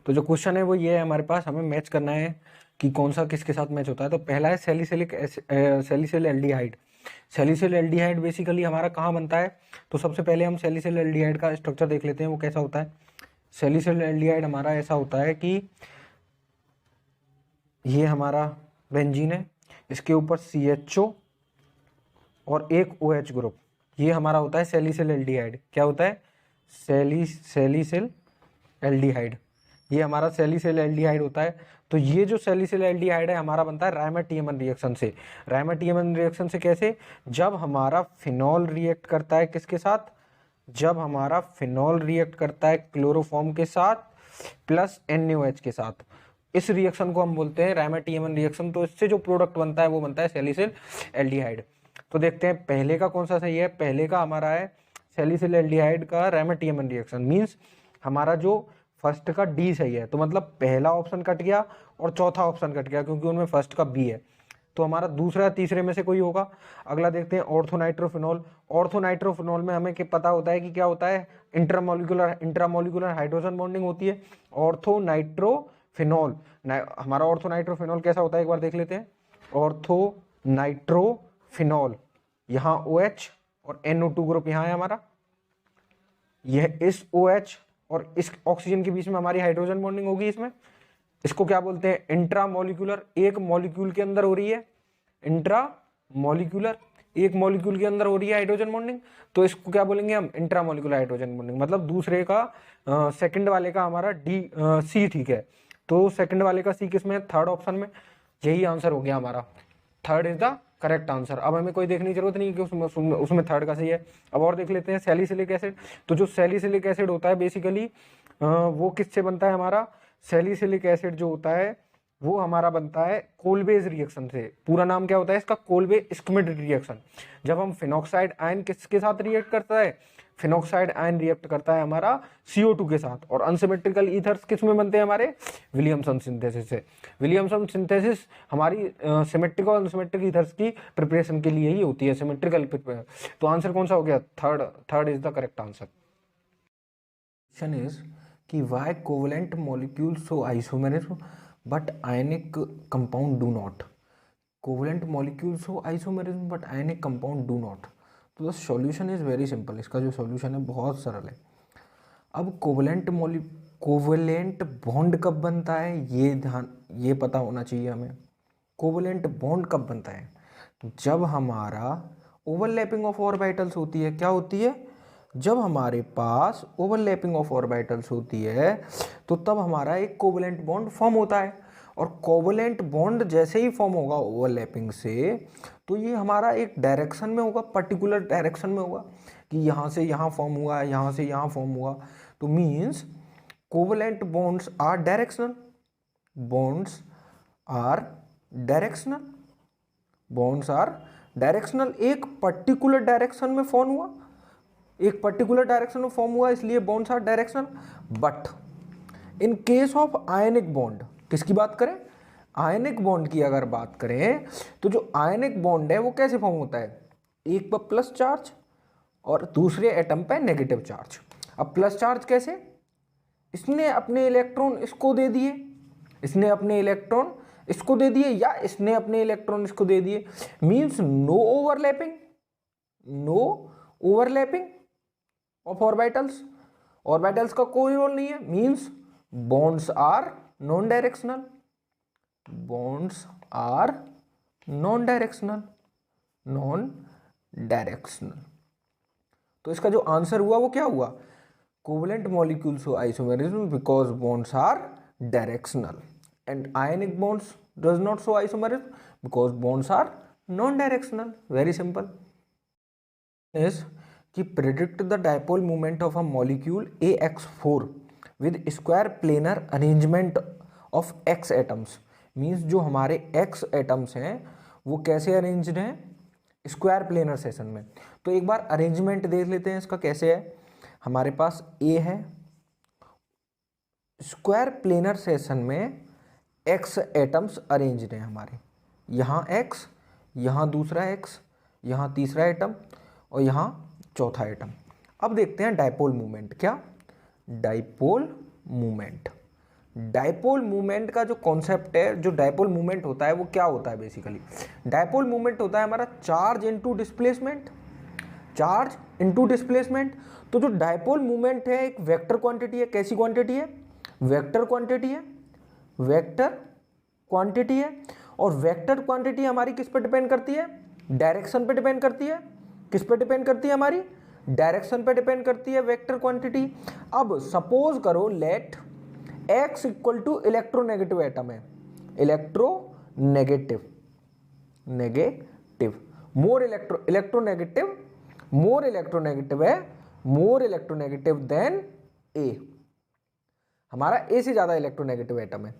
तो जो क्वेश्चन है वो ये है हमारे पास, हमें मैच करना है कि कौन सा किसके साथ मैच होता है। तो पहला है salicyl aldehyde. Salicyl aldehyde basically हमारा कहाँ बनता है, तो सबसे पहले हम सैलिसिल एल्डिहाइड का स्ट्रक्चर देख लेते हैं वो कैसा होता है। सैलिसिल एल्डिहाइड हमारा ऐसा होता है कि ये हमारा बेंजीन है, इसके ऊपर CHO और एक OH ग्रुप, ये हमारा होता है सैलिसिल एल्डिहाइड। क्या होता है, सैलिसिल एल्डिहाइड, ये हमारा सैलिसिल एल्डिहाइड होता है। तो ये जो सैलिसिल एल्डिहाइड है हमारा बनता है रायमा-टीएमएन रिएक्शन से। रायमा-टीएमएन रिएक्शन से कैसे, जब हमारा फिनॉल रिएक्ट करता है किसके साथ, जब हमारा फिनॉल रिएक्ट करता है क्लोरोफॉर्म के साथ प्लस NaOH के साथ, इस रिएक्शन को हम बोलते हैं रायमा-टीएमएन रिएक्शन। तो इससे जो प्रोडक्ट बनता है वो बनता है सैलिसिल एल्डिहाइड। तो देखते हैं पहले का कौन सा सही है। पहले का हमारा है सैलिसिल एल्डिहाइड का रायमा-टीएमएन रिएक्शन, मींस हमारा जो फर्स्ट का डी सही है। तो मतलब पहला ऑप्शन कट गया और चौथा ऑप्शन कट गया क्योंकि उनमें फर्स्ट का बी है। तो हमारा दूसरा तीसरे में से कोई होगा। अगला देखते हैं ऑर्थोनाइट्रोफिनॉल। ऑर्थोनाइट्रोफिनॉल में हमें पता होता है कि क्या होता है, इंट्रामोलिकुलर हाइड्रोजन बॉन्डिंग होती है। ऑर्थोनाइट्रोफिनॉल, हमारा ऑर्थोनाइट्रोफिनॉल कैसा होता है एक बार देख लेते हैं। ऑर्थोनाइट्रोफिनॉल, यहाँ OH और NO2 ग्रुप यहाँ है हमारा, यह इस OH और इस ऑक्सीजन के बीच में हमारी हाइड्रोजन बॉन्डिंग होगी इसमें। इसको क्या बोलते हैं, इंट्रामोलिकुलर, एक मॉलिक्यूल के अंदर हो रही है, इंट्रामोलिकुलर, एक मॉलिक्यूल के अंदर हो रही है हाइड्रोजन बॉन्डिंग। तो इसको क्या बोलेंगे हम, इंट्रामोलिकुलर हाइड्रोजन बॉन्डिंग। मतलब दूसरे का सेकंड वाले का हमारा C, ठीक है। तो सेकंड वाले का C किसमें है, थर्ड ऑप्शन में। यही आंसर हो गया हमारा, third is the correct answer. अब हमें कोई देखने की जरूरत नहीं कि उसमें थर्ड का सही है। अब और देख लेते हैं सैलिसिलिक एसिड। तो जो सैलिसिलिक एसिड होता है बेसिकली वो किससे बनता है हमारा, सैलिसिलिक एसिड जो होता है वो हमारा बनता है कोलबेज रिएक्शन से। पूरा नाम क्या होता है इसका, कोलबे स्क्विड रिएक्शन। जब हम फिनॉक्साइड आयन किसके साथ रिएक्ट करता है, फिनॉक्साइड आयन रिएक्ट करता है हमारा CO2 के साथ। और अनसिमेट्रिकल ईथर्स किस में बनते हैं हमारे, विलियमसन सिंथेसिस से। विलियमसन सिंथेसिस हमारी सिमेट्रिक और अनसिमेट्रिक ईथर्स की प्रिपरेशन के लिए ही होती है, सिमेट्रिकल प्रिपरेशन। तो आंसर कौन सा हो गया, third is the correct answer. Question is कि why covalent molecule show isomerism but ionic compound do not. Covalent molecule show isomerism but ionic compound do not. तो the solution is very simple, इसका जो solution है बहुत सरल है। अब covalent bond कब बनता है, ये पता होना चाहिए हमें। कोवलेंट बॉन्ड कब बनता है, जब हमारा ओवरलैपिंग ऑफ ऑर्बिटल्स होती है। क्या होती है, जब हमारे पास ओवरलैपिंग ऑफ ऑर्बिटल्स होती है तो तब हमारा एक कोवलेंट बॉन्ड फॉर्म होता है। और कोवलेंट बॉन्ड जैसे ही फॉर्म होगा ओवरलैपिंग से, तो ये हमारा एक डायरेक्शन में होगा, पर्टिकुलर डायरेक्शन में होगा कि यहाँ से यहाँ फॉर्म हुआ, यहाँ से यहाँ फॉर्म हुआ। तो means covalent bonds are directional, bonds are directional, bonds are directional. एक पर्टिकुलर डायरेक्शन में फॉर्म हुआ, एक पर्टिकुलर डायरेक्शन में फॉर्म हुआ, इसलिए bonds are directional. But in case of ionic bond, किसकी बात करें, आयनिक बॉन्ड की अगर बात करें तो जो आयनिक बॉन्ड है वो कैसे फॉर्म होता है, एक पर प्लस चार्ज और दूसरे एटम पे नेगेटिव चार्ज। अब प्लस चार्ज कैसे, इसने अपने इलेक्ट्रॉन इसको दे दिए, इसने अपने इलेक्ट्रॉन इसको दे दिए, या इसने अपने इलेक्ट्रॉन इसको दे दिए। Means no overlapping, no overlapping of orbitals, orbitals का कोई रोल नहीं है। Means bonds are non directional, bonds are non directional, non directional. तो इसका जो आंसर हुआ वो क्या हुआ, covalent molecules show isomerism because bonds are directional and ionic bonds does not show isomerism because bonds are non directional. Very simple is कि predict the dipole movement of a molecule AX4 with square planar arrangement of X atoms. Means जो हमारे X atoms हैं वो कैसे arranged हैं, square planar session में। तो एक बार अरेंजमेंट देख लेते हैं इसका कैसे है। हमारे पास A है, स्क्वायर प्लेनर सेशन में X एटम्स अरेंज्ड हैं हमारे, यहाँ X, यहाँ दूसरा X, यहाँ तीसरा एटम और यहाँ चौथा एटम। अब देखते हैं डायपोल मूवमेंट, क्या डायपोल मूवमेंट। डायपोल मूवमेंट का जो कॉन्सेप्ट है, जो डायपोल मूवमेंट होता है वो क्या होता है बेसिकली? डायपोल मूवमेंट होता है हमारा charge into displacement, charge into displacement. तो जो डायपोल मूवमेंट है एक वेक्टर क्वांटिटी है। कैसी क्वांटिटी है? वेक्टर क्वांटिटी है, वेक्टर क्वांटिटी है। और वेक्टर क्वांटिटी हमारी किस पर डिपेंड करती है? डायरेक्शन पे डिपेंड करती है। किस पे डिपेंड करती है? हमारी डायरेक्शन पे डिपेंड करती है वेक्टर क्वांटिटी। अब सपोज करो let x equal to electronegative atom है, electronegative, negative, more electronegative, more electronegative है, मोर इलेक्ट्रोनेगेटिव देन ए, हमारा ए से ज्यादा इलेक्ट्रोनेगेटिव एटम है।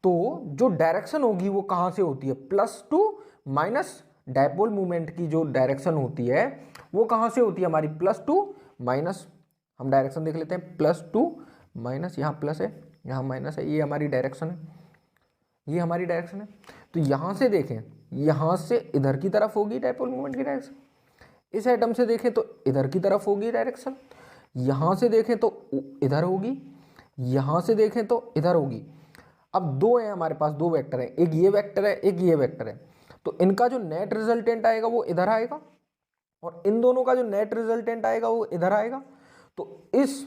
तो जो डायरेक्शन होगी वो कहां से होती है? Plus two minus. Dipole movement की जो डायरेक्शन होती है वो कहां से होती है? हमारी प्लस टू माइनस। हम डायरेक्शन देख लेते हैं, प्लस टू माइनस, यहाँ प्लस है यहाँ माइनस है, ये हमारी डायरेक्शन है, ये हमारी डायरेक्शन है। तो यहाँ से देखें, यहाँ से इधर की तरफ होगी डायपोल मूवमेंट की डायरेक्शन, इस एटम से देखें तो इधर की तरफ होगी डायरेक्शन, यहाँ से देखें तो इधर होगी, यहाँ से देखें तो इधर होगी। अब दो है हमारे पास, दो वेक्टर है, एक ये वेक्टर है, एक ये वेक्टर है। तो इनका जो नेट रिजल्टेंट आएगा वो इधर आएगा और इन दोनों का जो नेट रिजल्टेंट आएगा वो इधर आएगा। तो इस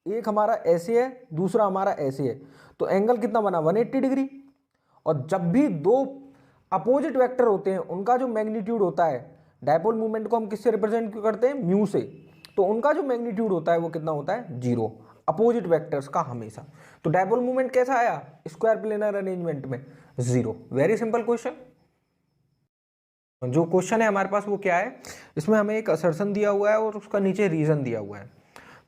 एक हमारा ऐसे है, दूसरा हमारा ऐसे है, तो एंगल कितना बना? 180 डिग्री। और जब भी दो अपोजिट वेक्टर होते हैं उनका जो मैग्नीट्यूड होता है, डायपोल मूवमेंट को हम किससे रिप्रेजेंट करते हैं? म्यू से। तो उनका जो मैग्नीट्यूड होता है वो कितना होता है? 0, अपोजिट वेक्टर्स का हमेशा। तो डायपोल मूवमेंट कैसा आया स्क्वायर प्लेनर अरेंजमेंट में? 0। Very simple question. जो क्वेश्चन है हमारे पास वो क्या है, इसमें हमें एक असर्शन दिया हुआ है और उसका नीचे रीजन दिया हुआ है।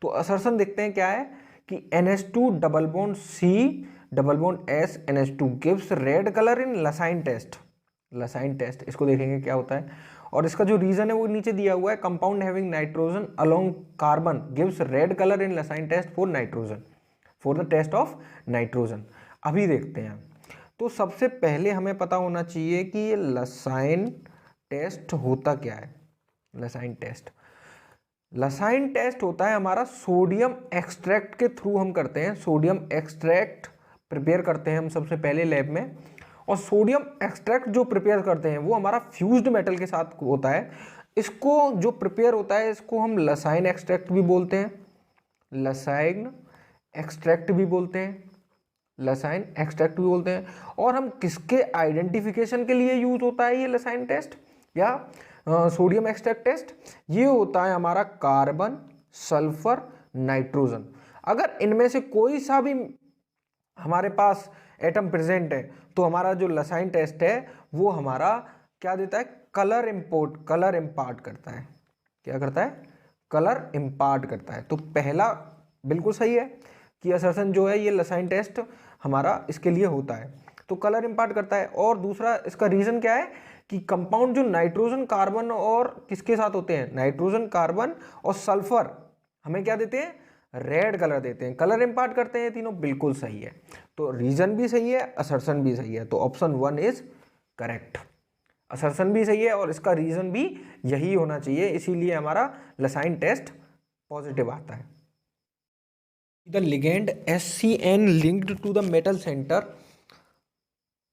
तो असर्शन देखते हैं क्या है कि NH2 double bond C double bond S NH2 gives red colour in Lassaigne test. Lassaigne test इसको देखेंगे क्या होता है। और इसका जो रीजन है वो नीचे दिया हुआ है, compound having nitrogen along carbon gives red colour in Lassaigne test for nitrogen, for the test of nitrogen. अभी देखते हैं। तो सबसे पहले हमें पता होना चाहिए कि ये लसाइन टेस्ट होता क्या है। लसाइन टेस्ट, लसाइन टेस्ट होता है हमारा सोडियम एक्सट्रैक्ट के थ्रू हम करते हैं। सोडियम एक्सट्रैक्ट प्रिपेयर करते हैं हम सबसे पहले लैब में, और सोडियम एक्सट्रैक्ट जो प्रिपेयर करते हैं वो हमारा फ्यूज्ड मेटल के साथ होता है। इसको जो प्रिपेयर होता है इसको हम लसाइन एक्सट्रैक्ट भी बोलते हैं, लसाइन एक्सट्रैक्ट भी बोलते हैं, लसाइन एक्सट्रैक्ट भी बोलते हैं। और हम किसके आइडेंटिफिकेशन के लिए यूज होता है ये लसाइन टेस्ट या सोडियम एक्सट्रैक्ट टेस्ट? ये होता है हमारा कार्बन, सल्फर, नाइट्रोजन। अगर इनमें से कोई सा भी हमारे पास एटम प्रेजेंट है तो हमारा जो लसाइन टेस्ट है वो हमारा क्या देता है? कलर इम्पार्ट करता है। क्या करता है? कलर इम्पार्ट करता है। तो पहला बिल्कुल सही है कि असर्शन जो है ये लसाइन टेस्ट हमारा इसके लिए होता है, तो कलर इम्पार्ट करता है। और दूसरा इसका रीजन क्या है कि कंपाउंड जो नाइट्रोजन कार्बन और किसके साथ होते हैं? नाइट्रोजन कार्बन और सल्फर हमें क्या देते हैं? रेड कलर देते हैं, कलर इम्पार्ट करते हैं। तीनों बिल्कुल सही है। तो रीजन भी सही है, असर्शन भी सही है। तो ऑप्शन 1 इज करेक्ट। असर्शन भी सही है और इसका रीजन भी यही होना चाहिए, इसीलिए हमारा लसाइन टेस्ट पॉजिटिव आता है। The ligand SCN linked to the metal center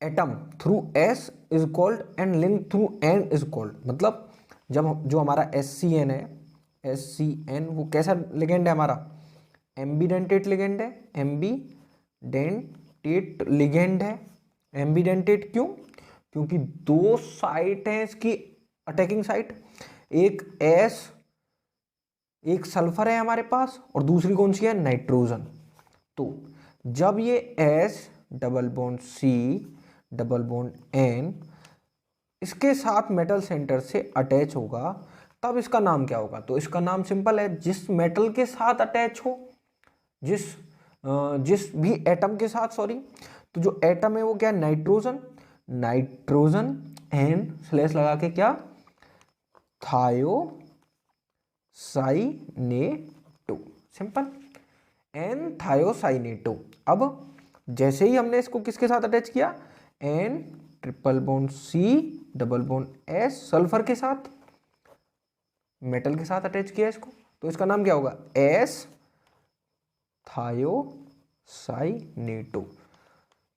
atom through S is called and linked through N is called। मतलब जब जो हमारा SCN है, SCN वो कैसा लिगेंड है? हमारा एम्बीडेंटेट लिगेंड है, एम्बीडेंटेट लिगेंड है। एम्बीडेंटेट क्यों? क्योंकि दो साइट है इसकी अटैकिंग साइट, एक S, एक सल्फर है हमारे पास और दूसरी कौन सी है? नाइट्रोजन। तो जब ये S double bond C double bond N इसके साथ मेटल सेंटर से अटैच होगा तब इसका नाम क्या होगा? तो इसका नाम सिंपल है, जिस मेटल के साथ अटैच हो, जिस भी एटम के साथ, सॉरी, तो जो एटम है वो क्या है? नाइट्रोजन। नाइट्रोजन N स्लैश लगा के क्या? Thiocyanato, simple, N thiocyanato. अब जैसे ही हमने इसको किसके साथ अटैच किया? N triple bond C double bond S sulphur के साथ, मेटल के साथ अटैच किया इसको, तो इसका नाम क्या होगा? S साइनेटो।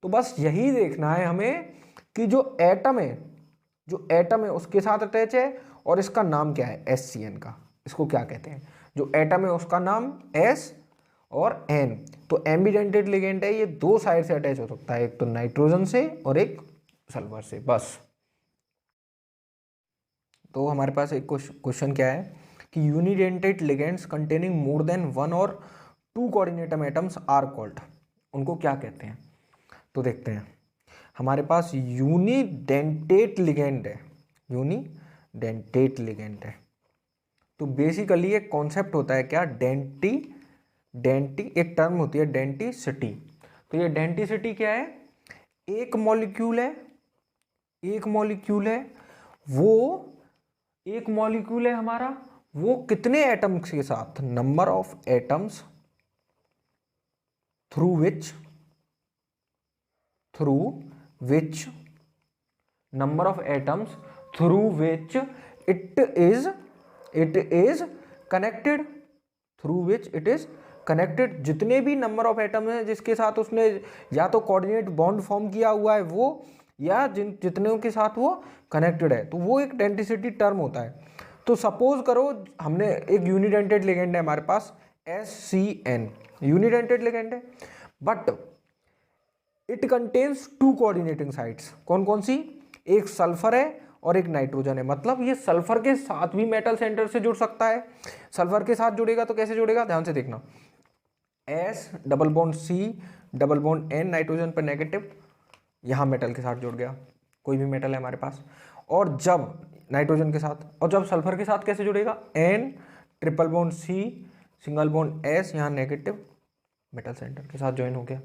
तो बस यही देखना है हमें कि जो एटम है उसके साथ अटैच है और इसका नाम क्या है, SCN का। इसको क्या कहते हैं, जो एटम है उसका नाम S और N। तो एम्बिडेंटेड लिगेंड है, ये दो साइड से अटैच हो सकता है, एक तो नाइट्रोजन से और एक सल्फर से, बस। तो हमारे पास एक क्वेश्चन क्या है कि unidentate ligands containing more than one और टू कोऑर्डिनेटम एटम्स आर कॉल्ड, उनको क्या कहते हैं। तो देखते हैं, हमारे पास यूनिडेंटेट लिगेंड है, यूनिडेंटेट लिगेंड है। तो बेसिकली एक कॉन्सेप्ट होता है क्या, डेंटी एक टर्म होती है डेंटिसिटी। तो ये डेंटिसिटी क्या है, एक मॉलिक्यूल है हमारा, वो कितने एटम्स के साथ, number of atoms through which number of atoms through which it is connected, जितने भी नंबर ऑफ एटम हैं जिसके साथ उसने या तो कोऑर्डिनेट बॉन्ड फॉर्म किया हुआ है वो, या जितने के साथ वो कनेक्टेड है, तो वो एक डेंटिसिटी टर्म होता है। तो सपोज करो हमने एक यूनिडेंटेड लिगेंड है हमारे पास SCN, यूनिडेंटेड लिगेंड है, but it contains two coordinating sites. कौन कौन सी, एक सल्फर है और एक नाइट्रोजन है। मतलब ये सल्फर के साथ भी मेटल सेंटर से जुड़ सकता है। सल्फर के साथ जुड़ेगा तो कैसे जुड़ेगा, ध्यान से देखना, S double bond C double bond N, nitrogen पर नेगेटिव, यहां मेटल के साथ जुड़ गया, कोई भी मेटल है हमारे पास। और जब नाइट्रोजन के साथ, और जब सल्फर के साथ कैसे जुड़ेगा, N triple bond C single bond S, यहां नेगेटिव, मेटल सेंटर के साथ ज्वाइन हो गया।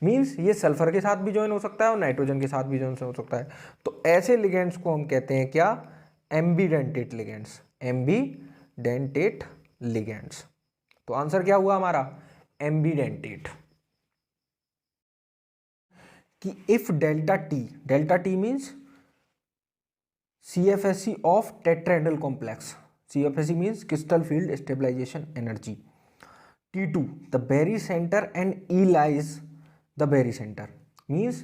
मीन्स ये सल्फर के साथ भी ज्वाइन हो सकता है और नाइट्रोजन के साथ भी ज्वाइन हो सकता है। तो ऐसे लिगेंड्स को हम कहते हैं क्या, एम्बीडेंटेट लिगेंड्स, एम्बीडेंटेट लिगेंड्स। तो आंसर क्या हुआ हमारा, एम्बीडेंटेट। कि if delta T means CFSE of tetrahedral complex, CFSE means crystal field stabilization energy. T2 the barycentre and E lies the barycentre, means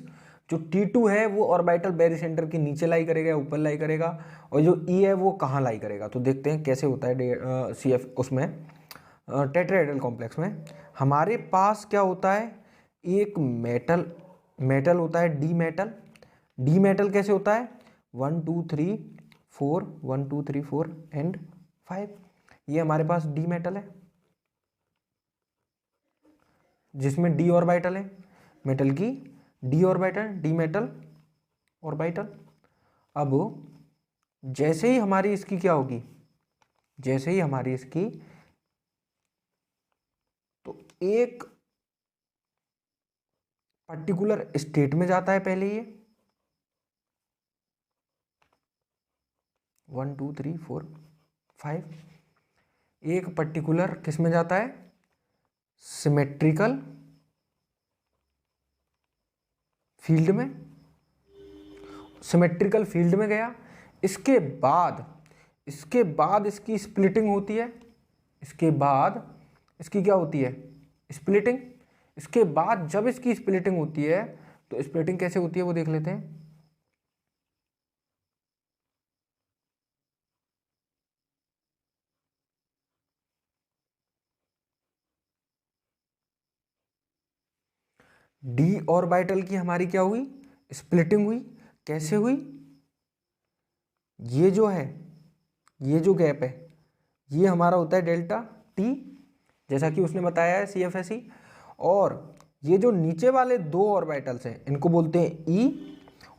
जो T2 है वो orbital berry centre के नीचे लाई करेगा, ऊपर लाई करेगा, और जो E है वो कहाँ लाई करेगा। तो देखते हैं कैसे होता है उसमें टेट्राहेड्रल कॉम्प्लेक्स में। हमारे पास क्या होता है, एक मेटल होता है डी मेटल कैसे होता है, 1 2 3 4 1 2 3 4 एंड 5, ये हमारे पास डी मेटल है जिसमें डी ऑर्बिटल है, मेटल की D orbital, D metal orbital. अब जैसे ही हमारी इसकी क्या होगी, जैसे ही हमारी इसकी, तो एक पर्टिकुलर स्टेट में जाता है पहले ये 1 2 3 4 5, एक पर्टिकुलर किस में जाता है, सिमेट्रिकल फील्ड में, सिमेट्रिकल फील्ड में गया। इसके बाद इसकी स्प्लिटिंग होती है, इसके बाद इसकी क्या होती है, स्प्लिटिंग। इसके बाद जब इसकी स्प्लिटिंग होती है, तो स्प्लिटिंग कैसे होती है वो देख लेते हैं। डी ऑर्बिटल की हमारी क्या हुई, स्प्लिटिंग हुई। कैसे हुई, ये जो है, ये जो गैप है, ये हमारा होता है डेल्टा टी, जैसा कि उसने बताया है CFSE। और ये जो नीचे वाले दो ऑर्बिटल्स हैं इनको बोलते हैं E,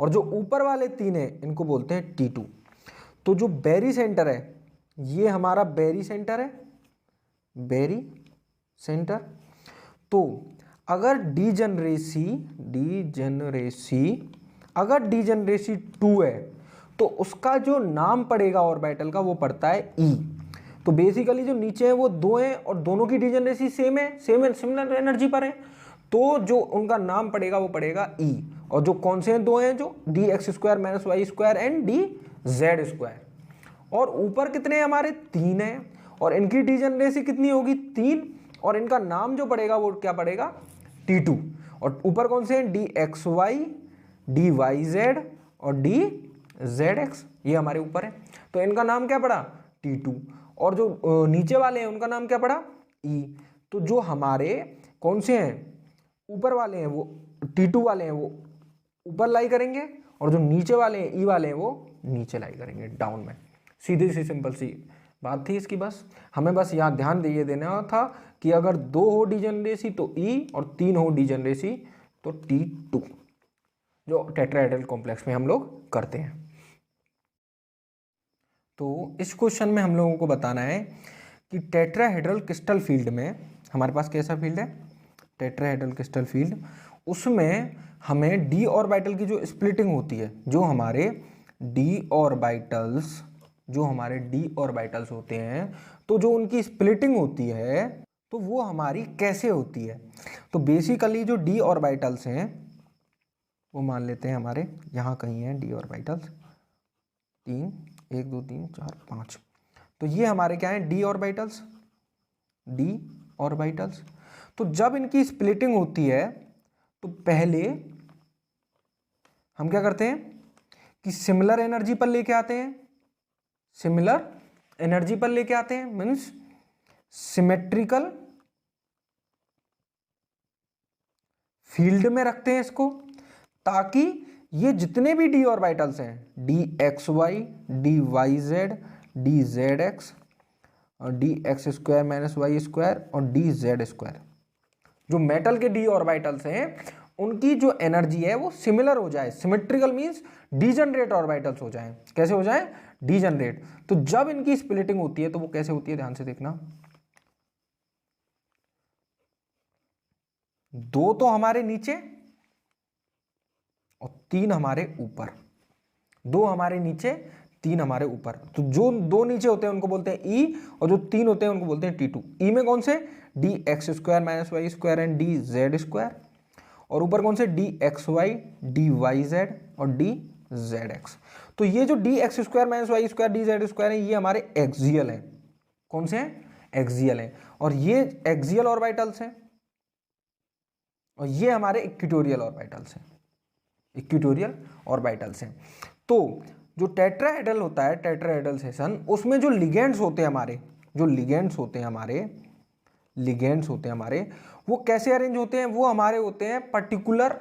और जो ऊपर वाले तीन हैं इनको बोलते हैं T2। तो जो बेरी सेंटर है, ये हमारा बेरी सेंटर है, बेरी सेंटर। तो अगर अगर डीजेनरेसी 2 है, तो उसका जो नाम पड़ेगा ऑर्बिटल का वो पड़ता है E। तो बेसिकली जो नीचे है वो दो हैं और दोनों की डीजेनरेसी सेम है, सिमिलर एनर्जी पर है, तो जो उनका नाम पड़ेगा वो पड़ेगा E। और जो कौन से हैं, दो हैं, जो dx² - y² एंड dz²। और ऊपर कितने हैं हमारे, 3 हैं, और इनकी डीजेनरेसी कितनी होगी, 3, और इनका नाम जो पड़ेगा वो क्या पड़ेगा, T2, और ऊपर कौन से हैं, DXY, DYZ और DZX, ये हमारे ऊपर है, तो इनका नाम क्या पड़ा, T2। और जो नीचे वाले हैं उनका नाम क्या पड़ा, E। तो जो हमारे कौन से हैं, ऊपर वाले हैं वो T2 वाले हैं, वो ऊपर लाई करेंगे, और जो नीचे वाले हैं E वाले हैं वो नीचे लाई करेंगे, डाउन में। सीधी सी सिंपल सी बात थी इसकी। बस हमें बस यहाँ ध्यान दिए देना था कि अगर 2 हो डिजनरेसी तो E और 3 हो डिजनरेसी तो T2, जो टेट्राहेड्रल कॉम्प्लेक्स में हम लोग करते हैं। तो इस क्वेश्चन में हम लोगों को बताना है कि टेट्राहेड्रल क्रिस्टल फील्ड में हमारे पास कैसा फील्ड है, टेट्राहेड्रल क्रिस्टल फील्ड, उसमें हमें डी ऑर्बिटल की जो स्प्लिटिंग होती है, जो हमारे डी ऑर्बिटल्स होते हैं, तो जो उनकी स्प्लिटिंग होती है तो वो हमारी कैसे होती है। तो बेसिकली जो डी ऑर्बिटल्स हैं वो मान लेते हैं हमारे यहाँ कहीं हैं डी ऑर्बिटल्स, 3, 1 2 3 4 5, तो ये हमारे क्या हैं, डी ऑर्बिटल्स। तो जब इनकी स्प्लिटिंग होती है तो पहले हम क्या करते हैं कि सिमिलर एनर्जी पर लेके आते हैं, मीन्स सिमेट्रिकल फील्ड में रखते हैं इसको, ताकि ये जितने भी डी ऑर्बिटल्स हैं, DXY, DYZ, DZX और DX² - Y² और DZ², जो मेटल के डी ऑर्बिटल्स हैं उनकी जो एनर्जी है वो सिमिलर हो जाए, सिमेट्रिकल मींस डीजनरेट ऑर्बिटल्स हो जाएं। कैसे हो जाएं, डीजनरेट। तो जब इनकी स्प्लिटिंग होती है तो वो कैसे होती है, ध्यान से देखना, 2 तो हमारे नीचे और 3 हमारे ऊपर, 2 हमारे नीचे 3 हमारे ऊपर। तो जो 2 नीचे होते हैं उनको बोलते हैं E, और जो 3 होते हैं उनको बोलते हैं T2। E में कौन से, DX² - Y² एंड DZ², और ऊपर कौन से, DXY, DYZ और DZX। तो ये जो DX² - Y² DZ² है ये हमारे एक्सियल हैं। कौन से हैं, एक्सियल हैं, और ये एक्सियल ऑर्बिटल्स हैं, और ये हमारे इक्वेटोरियल ऑर्बिटल्स हैं। तो जो टेट्राहेड्रल होता है, टेट्राहेड्रल सेशन, उसमें जो लिगेंड्स होते हैं हमारे, वो कैसे अरेंज होते हैं, वो हमारे होते हैं पर्टिकुलर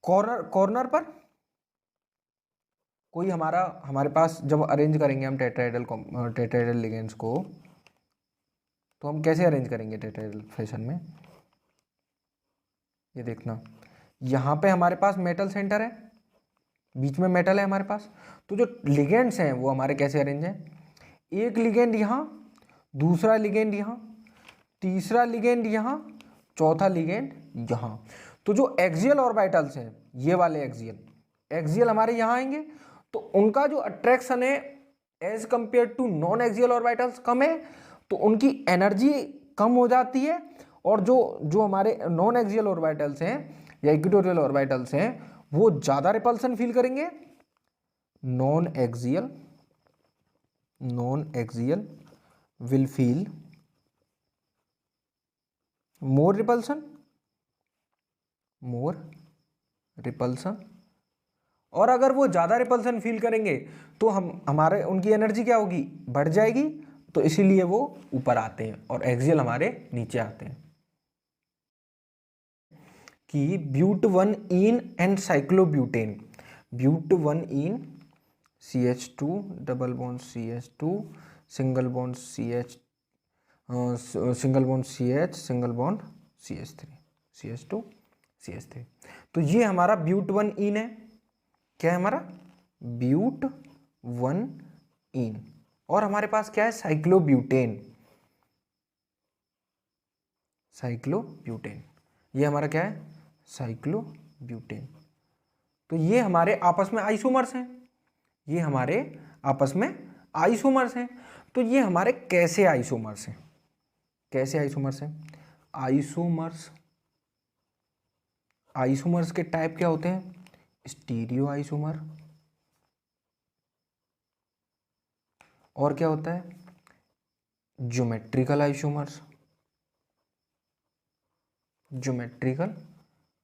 कॉर्नर पर। कोई हमारे पास जब अरेंज करेंगे हम टेट्राहेड्रल लिगेंड्स को, तो हम कैसे अरेंज करेंगे टेट्राहेड्रल फैशन में, ये देखना, यहाँ पे हमारे पास मेटल सेंटर है, बीच में मेटल है हमारे पास, तो जो लिगेंड्स हैं वो हमारे कैसे अरेंज हैं, एक लिगेंड यहाँ, दूसरा लिगेंड यहाँ, तीसरा लिगेंड यहाँ, चौथा लिगेंड यहाँ। तो जो एक्सियल ऑर्बिटल्स हैं, ये वाले एक्सियल हमारे यहाँ आएंगे, तो उनका जो अट्रैक्शन है as compared to non axial orbitals कम है, तो उनकी एनर्जी कम हो जाती है, और जो हमारे नॉन एक्सियल ऑर्बिटल्स हैं या इक्वेटोरियल ऑर्बिटल्स हैं वो ज़्यादा रिपल्सन फील करेंगे। Non axial will feel more repulsion, और अगर वो ज़्यादा रिपल्सन फील करेंगे तो हमारे उनकी एनर्जी क्या होगी, बढ़ जाएगी, तो इसीलिए वो ऊपर आते हैं और एक्सियल हमारे नीचे आते हैं। कि ब्यूट1ईन एंड साइक्लोब्यूटेन, ब्यूट1ईन CH2 double bond CH2 single bond CH single bond CH single bond CH3 CH2 CH3। तो ये हमारा ब्यूट1ईन है, क्या है हमारा ब्यूट1ईन, और हमारे पास क्या है साइक्लोब्यूटेन, ये हमारा क्या है साइक्लोब्यूटेन। तो ये हमारे आपस में आइसोमर्स हैं, तो ये हमारे कैसे आइसोमर्स हैं, आइसोमर्स के टाइप क्या होते हैं, स्टीरियो आइसोमर, और क्या होता है ज्योमेट्रिकल आइसोमर्स, ज्योमेट्रिकल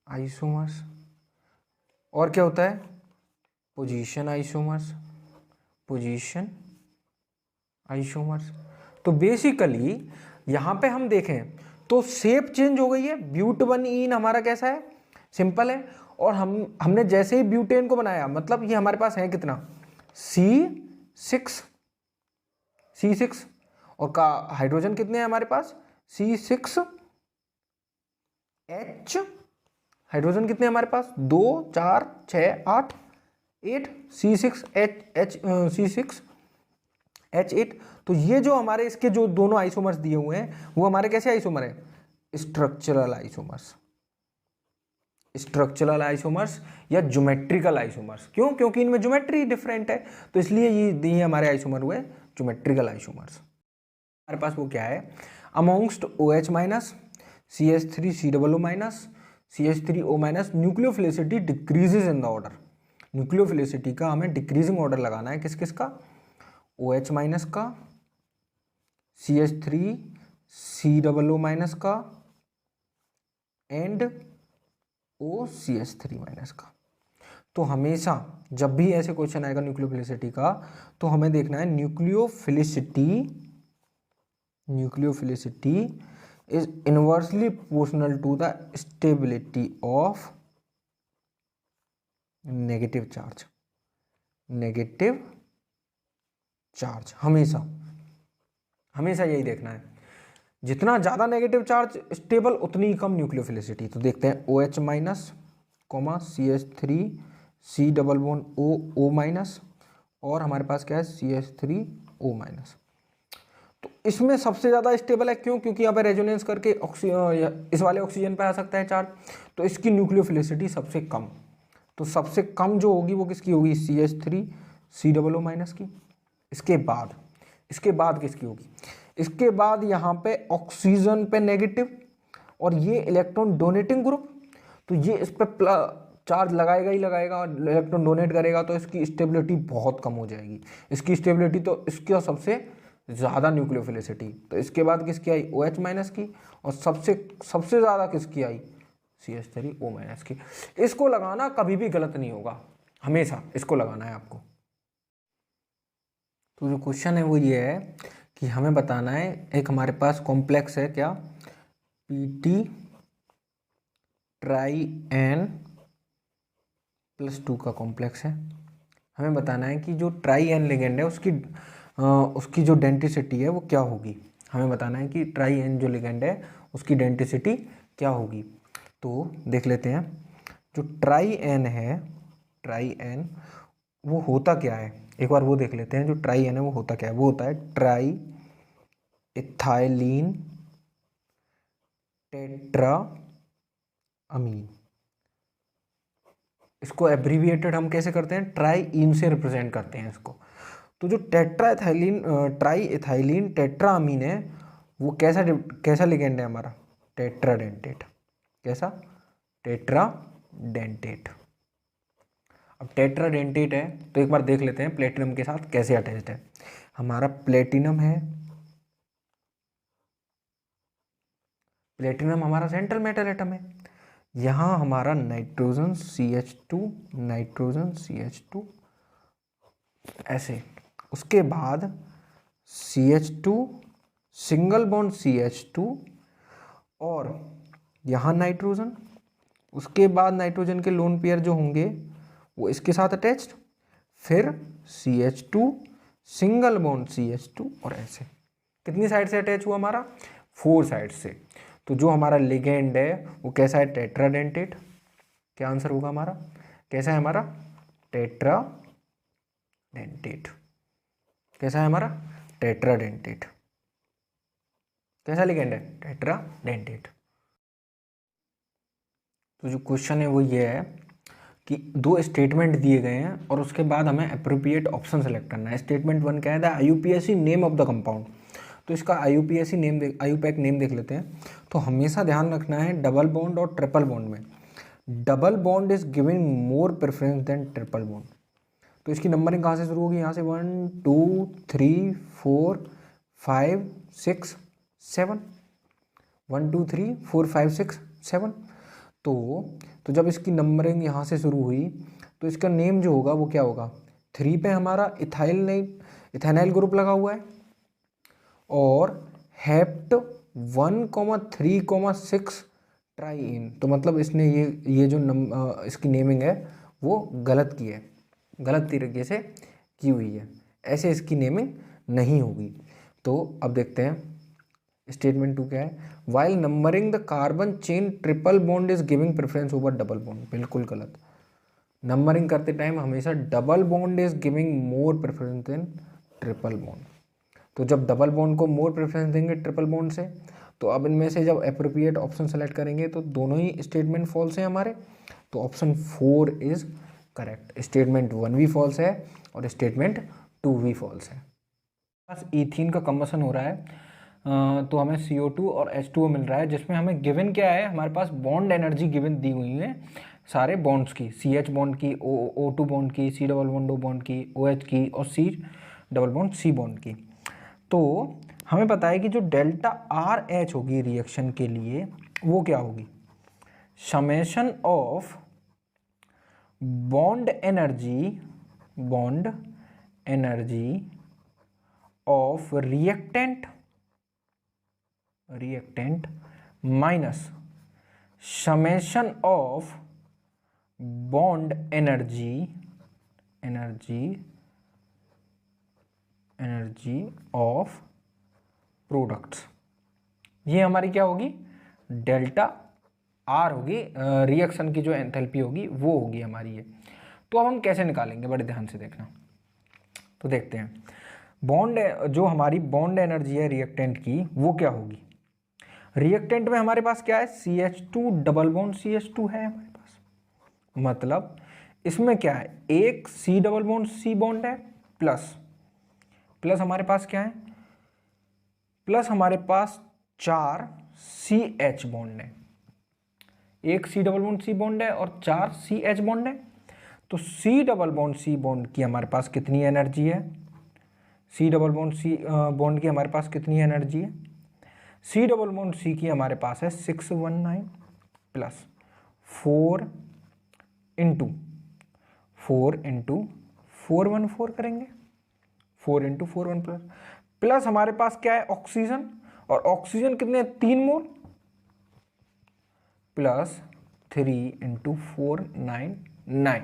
आइसोमर्स। और क्या होता है? Position isomers, position isomers. तो बेसिकली यहाँ पे हम देखें तो शेप चेंज हो गई है। ब्यूट 1 ईन हमारा कैसा है? सिंपल है। और हमने जैसे ही ब्यूटेन को बनाया, मतलब ये हमारे पास है कितना? C6, और का हाइड्रोजन कितने हैं हमारे पास? C6H। हाइड्रोजन कितने हैं हमारे पास? 2 4 6 8 8 C6H8। तो ये जो हमारे इसके जो दोनों आइसोमर्स दिए हुए हैं वो हमारे कैसे आइसोमर है? Structural isomers. स्ट्रक्चरल आइसोमर्स या ज्योमेट्रिकल आइसोमर्स। क्यों? क्योंकि इनमें ज्योमेट्री डिफरेंट है, तो इसलिए ये हमारे आइसोमर हुए ज्योमेट्रिकल आइसोमर्स। हमारे पास वो क्या है? Amongst OH minus, CH3 COO minus, CH3O minus, nucleophilicity decreases in the order. Nucleophilicity का हमें डिक्रीजिंग ऑर्डर लगाना है। किस किस का? OH माइनस का, CH3 COO माइनस का एंड OCH3 माइनस का। तो हमेशा जब भी ऐसे क्वेश्चन आएगा न्यूक्लियोफिलिसिटी का, तो हमें देखना है nucleophilicity is inversely proportional to the stability of negative charge. हमेशा यही देखना है। जितना ज़्यादा नेगेटिव चार्ज स्टेबल, उतनी कम न्यूक्लियोफिलिसिटी। तो देखते हैं OH minus, CH3 COO minus, और हमारे पास क्या है? CH3O minus. तो इसमें सबसे ज़्यादा स्टेबल है। क्यों? क्योंकि यहाँ पे रेजोनेंस करके इस वाले ऑक्सीजन पे आ सकता है चार्ज, तो इसकी न्यूक्लियोफिलिसिटी सबसे कम। तो सबसे कम जो होगी वो किसकी होगी? CH3 COO माइनस की। इसके बाद किसकी होगी? इसके बाद यहाँ पे ऑक्सीजन पे नेगेटिव, और ये इलेक्ट्रॉन डोनेटिंग ग्रुप, तो ये इस पे चार्ज लगाएगा ही लगाएगा और इलेक्ट्रॉन डोनेट करेगा, तो इसकी स्टेबिलिटी बहुत कम हो जाएगी। इसकी स्टेबिलिटी तो इसका सबसे ज़्यादा न्यूक्लियोफिलिसिटी। तो इसके बाद किसकी आई? OH माइनस की। और सबसे ज़्यादा किसकी आई? CH3O माइनस की। इसको लगाना कभी भी गलत नहीं होगा, हमेशा इसको लगाना है आपको। तो जो क्वेश्चन है वो ये है कि हमें बताना है, एक हमारे पास कॉम्प्लेक्स है क्या? PT ट्राई N+2 का कॉम्प्लेक्स है। हमें बताना है कि जो ट्राई N लिगेंड है उसकी जो डेंसिटी है वो क्या होगी। हमें बताना है कि ट्राई N जो लिगेंड है उसकी डेंसिटी क्या होगी। तो देख लेते हैं, जो ट्राई N है, ट्राई N वो होता क्या है, एक बार वो देख लेते हैं। जो ट्राई N है वो होता क्या है? वो होता है ट्राई इथाइलिन टेट्रा अमीन। इसको एब्रीविएटेड हम कैसे करते हैं? ट्राई इन से रिप्रेजेंट करते हैं इसको। तो जो ट्राई इथाइलिन टेट्रा अमीन है वो कैसा लिगेंड है हमारा? टेट्राडेंटेट। कैसा? टेट्राडेंटेट। अब टेट्राडेंटेट है तो एक बार देख लेते हैं प्लेटिनम के साथ कैसे अटैच्ड है। हमारा प्लेटिनम है, प्लेटिनम हमारा सेंट्रल मेटल एटम है। यहाँ हमारा नाइट्रोजन CH2 ऐसे। उसके बाद CH2 सिंगल बॉन्ड CH2 और यहाँ नाइट्रोजन। उसके बाद नाइट्रोजन के लोन पेयर जो होंगे वो इसके साथ अटैच्ड, फिर CH2 सिंगल बॉन्ड CH2 और ऐसे। कितनी साइड से अटैच हुआ हमारा? 4 साइड से। तो जो हमारा लिगेंड है वो कैसा है? टेट्राडेंटेट। क्या आंसर होगा हमारा? कैसा है हमारा? टेट्राडेंटेट। कैसा है हमारा? टेट्राडेंटेट। कैसा लिगेंड है? टेट्राडेंटेट। तो जो क्वेश्चन है वो ये है कि 2 स्टेटमेंट दिए गए हैं और उसके बाद हमें अप्रोप्रिएट ऑप्शन सेलेक्ट करना है। स्टेटमेंट 1 क्या है? The IUPAC name of the compound. तो इसका IUPAC नेम देख लेते हैं। तो हमेशा ध्यान रखना है डबल बॉन्ड और ट्रिपल बॉन्ड में double bond is giving more preference than triple bond. तो इसकी नंबरिंग कहाँ से शुरू होगी? यहाँ से 1 2 3 4 5 6 7 1 2 3 4 5 6 7। तो जब इसकी नंबरिंग यहाँ से शुरू हुई तो इसका नेम जो होगा वो क्या होगा, 3 पे हमारा इथाइल ग्रुप लगा हुआ है और हेप्ट 1,3,6 ट्राईइन। तो मतलब इसने ये जो इसकी नेमिंग है वो गलत की है, गलत तरीके से की हुई है, ऐसे इसकी नेमिंग नहीं होगी। तो अब देखते हैं स्टेटमेंट 2 क्या है, while numbering the carbon chain triple bond is giving preference over double bond. बिल्कुल गलत। नंबरिंग करते टाइम हमेशा double bond is giving more preference than triple bond. तो जब डबल बॉन्ड को मोर प्रेफरेंस देंगे ट्रिपल बॉन्ड से, तो अब इनमें से जब अप्रोप्रिएट ऑप्शन सेलेक्ट करेंगे तो दोनों ही स्टेटमेंट फॉल्स हैं हमारे, तो ऑप्शन 4 इज करेक्ट। स्टेटमेंट 1 भी फॉल्स है और स्टेटमेंट 2 भी फॉल्स है। बस ईथीन का कंबसन हो रहा है तो हमें CO2 और H2O मिल रहा है, जिसमें हमें गिवन क्या है, हमारे पास बॉन्ड एनर्जी गिवन दी हुई है सारे बॉन्ड्स की, CH बॉन्ड की, O2 बॉन्ड की, C double bond O bond की, OH की और C double bond C bond की। तो हमें पता है कि जो डेल्टा RH होगी रिएक्शन के लिए वो क्या होगी, summation of bond energy of reactant minus summation of bond energy of products. ये हमारी क्या होगी, डेल्टा R होगी, रिएक्शन की जो एंथैल्पी होगी वो होगी हमारी ये। तो अब हम कैसे निकालेंगे, बड़े ध्यान से देखना। तो देखते हैं जो हमारी बॉन्ड एनर्जी है रिएक्टेंट की वो क्या होगी। रिएक्टेंट में हमारे पास क्या है, CH2 डबल बॉन्ड CH2 है हमारे पास, मतलब इसमें क्या है, एक C double bond C bond है प्लस हमारे पास क्या है, प्लस हमारे पास 4 CH बॉन्ड है, एक C double bond C bond है और 4 CH बॉन्ड है। तो C double bond C bond की हमारे पास कितनी एनर्जी है, C double bond C bond की हमारे पास कितनी एनर्जी है, C डबल बॉन्ड C की हमारे पास है 619 प्लस 4 इंटू 414 करेंगे, 4 इंटू 4 प्लस हमारे पास क्या है ऑक्सीजन, और ऑक्सीजन कितने 3 मोल प्लस 3 इंटू 499,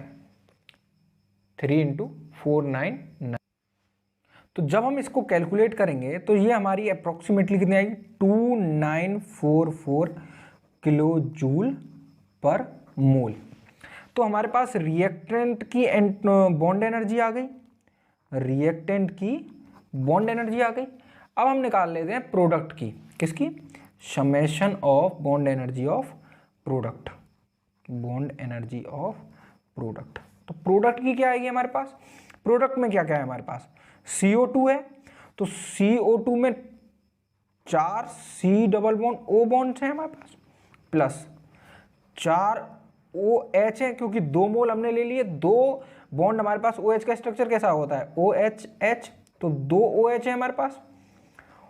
3 इंटू 499। तो जब हम इसको कैलकुलेट करेंगे तो ये हमारी अप्रोक्सीमेटली कितनी आएगी, 2944 किलो जूल पर मोल। तो हमारे पास रिएक्टेंट की बॉन्ड एनर्जी आ गई, रिएक्टेंट की बॉन्ड एनर्जी आ गई। अब हम निकाल लेते हैं प्रोडक्ट की, किसकी, summation of bond energy of product, bond energy of product. तो प्रोडक्ट की क्या आएगी हमारे पास, प्रोडक्ट में क्या क्या है हमारे पास, CO2 है, तो CO2 में 4 C double bond O bonds हैं हमारे पास, प्लस 4 OH है, क्योंकि 2 मोल हमने ले लिए, 2 बॉन्ड हमारे पास, OH का स्ट्रक्चर कैसा होता है OHH, तो 2 OH है हमारे पास,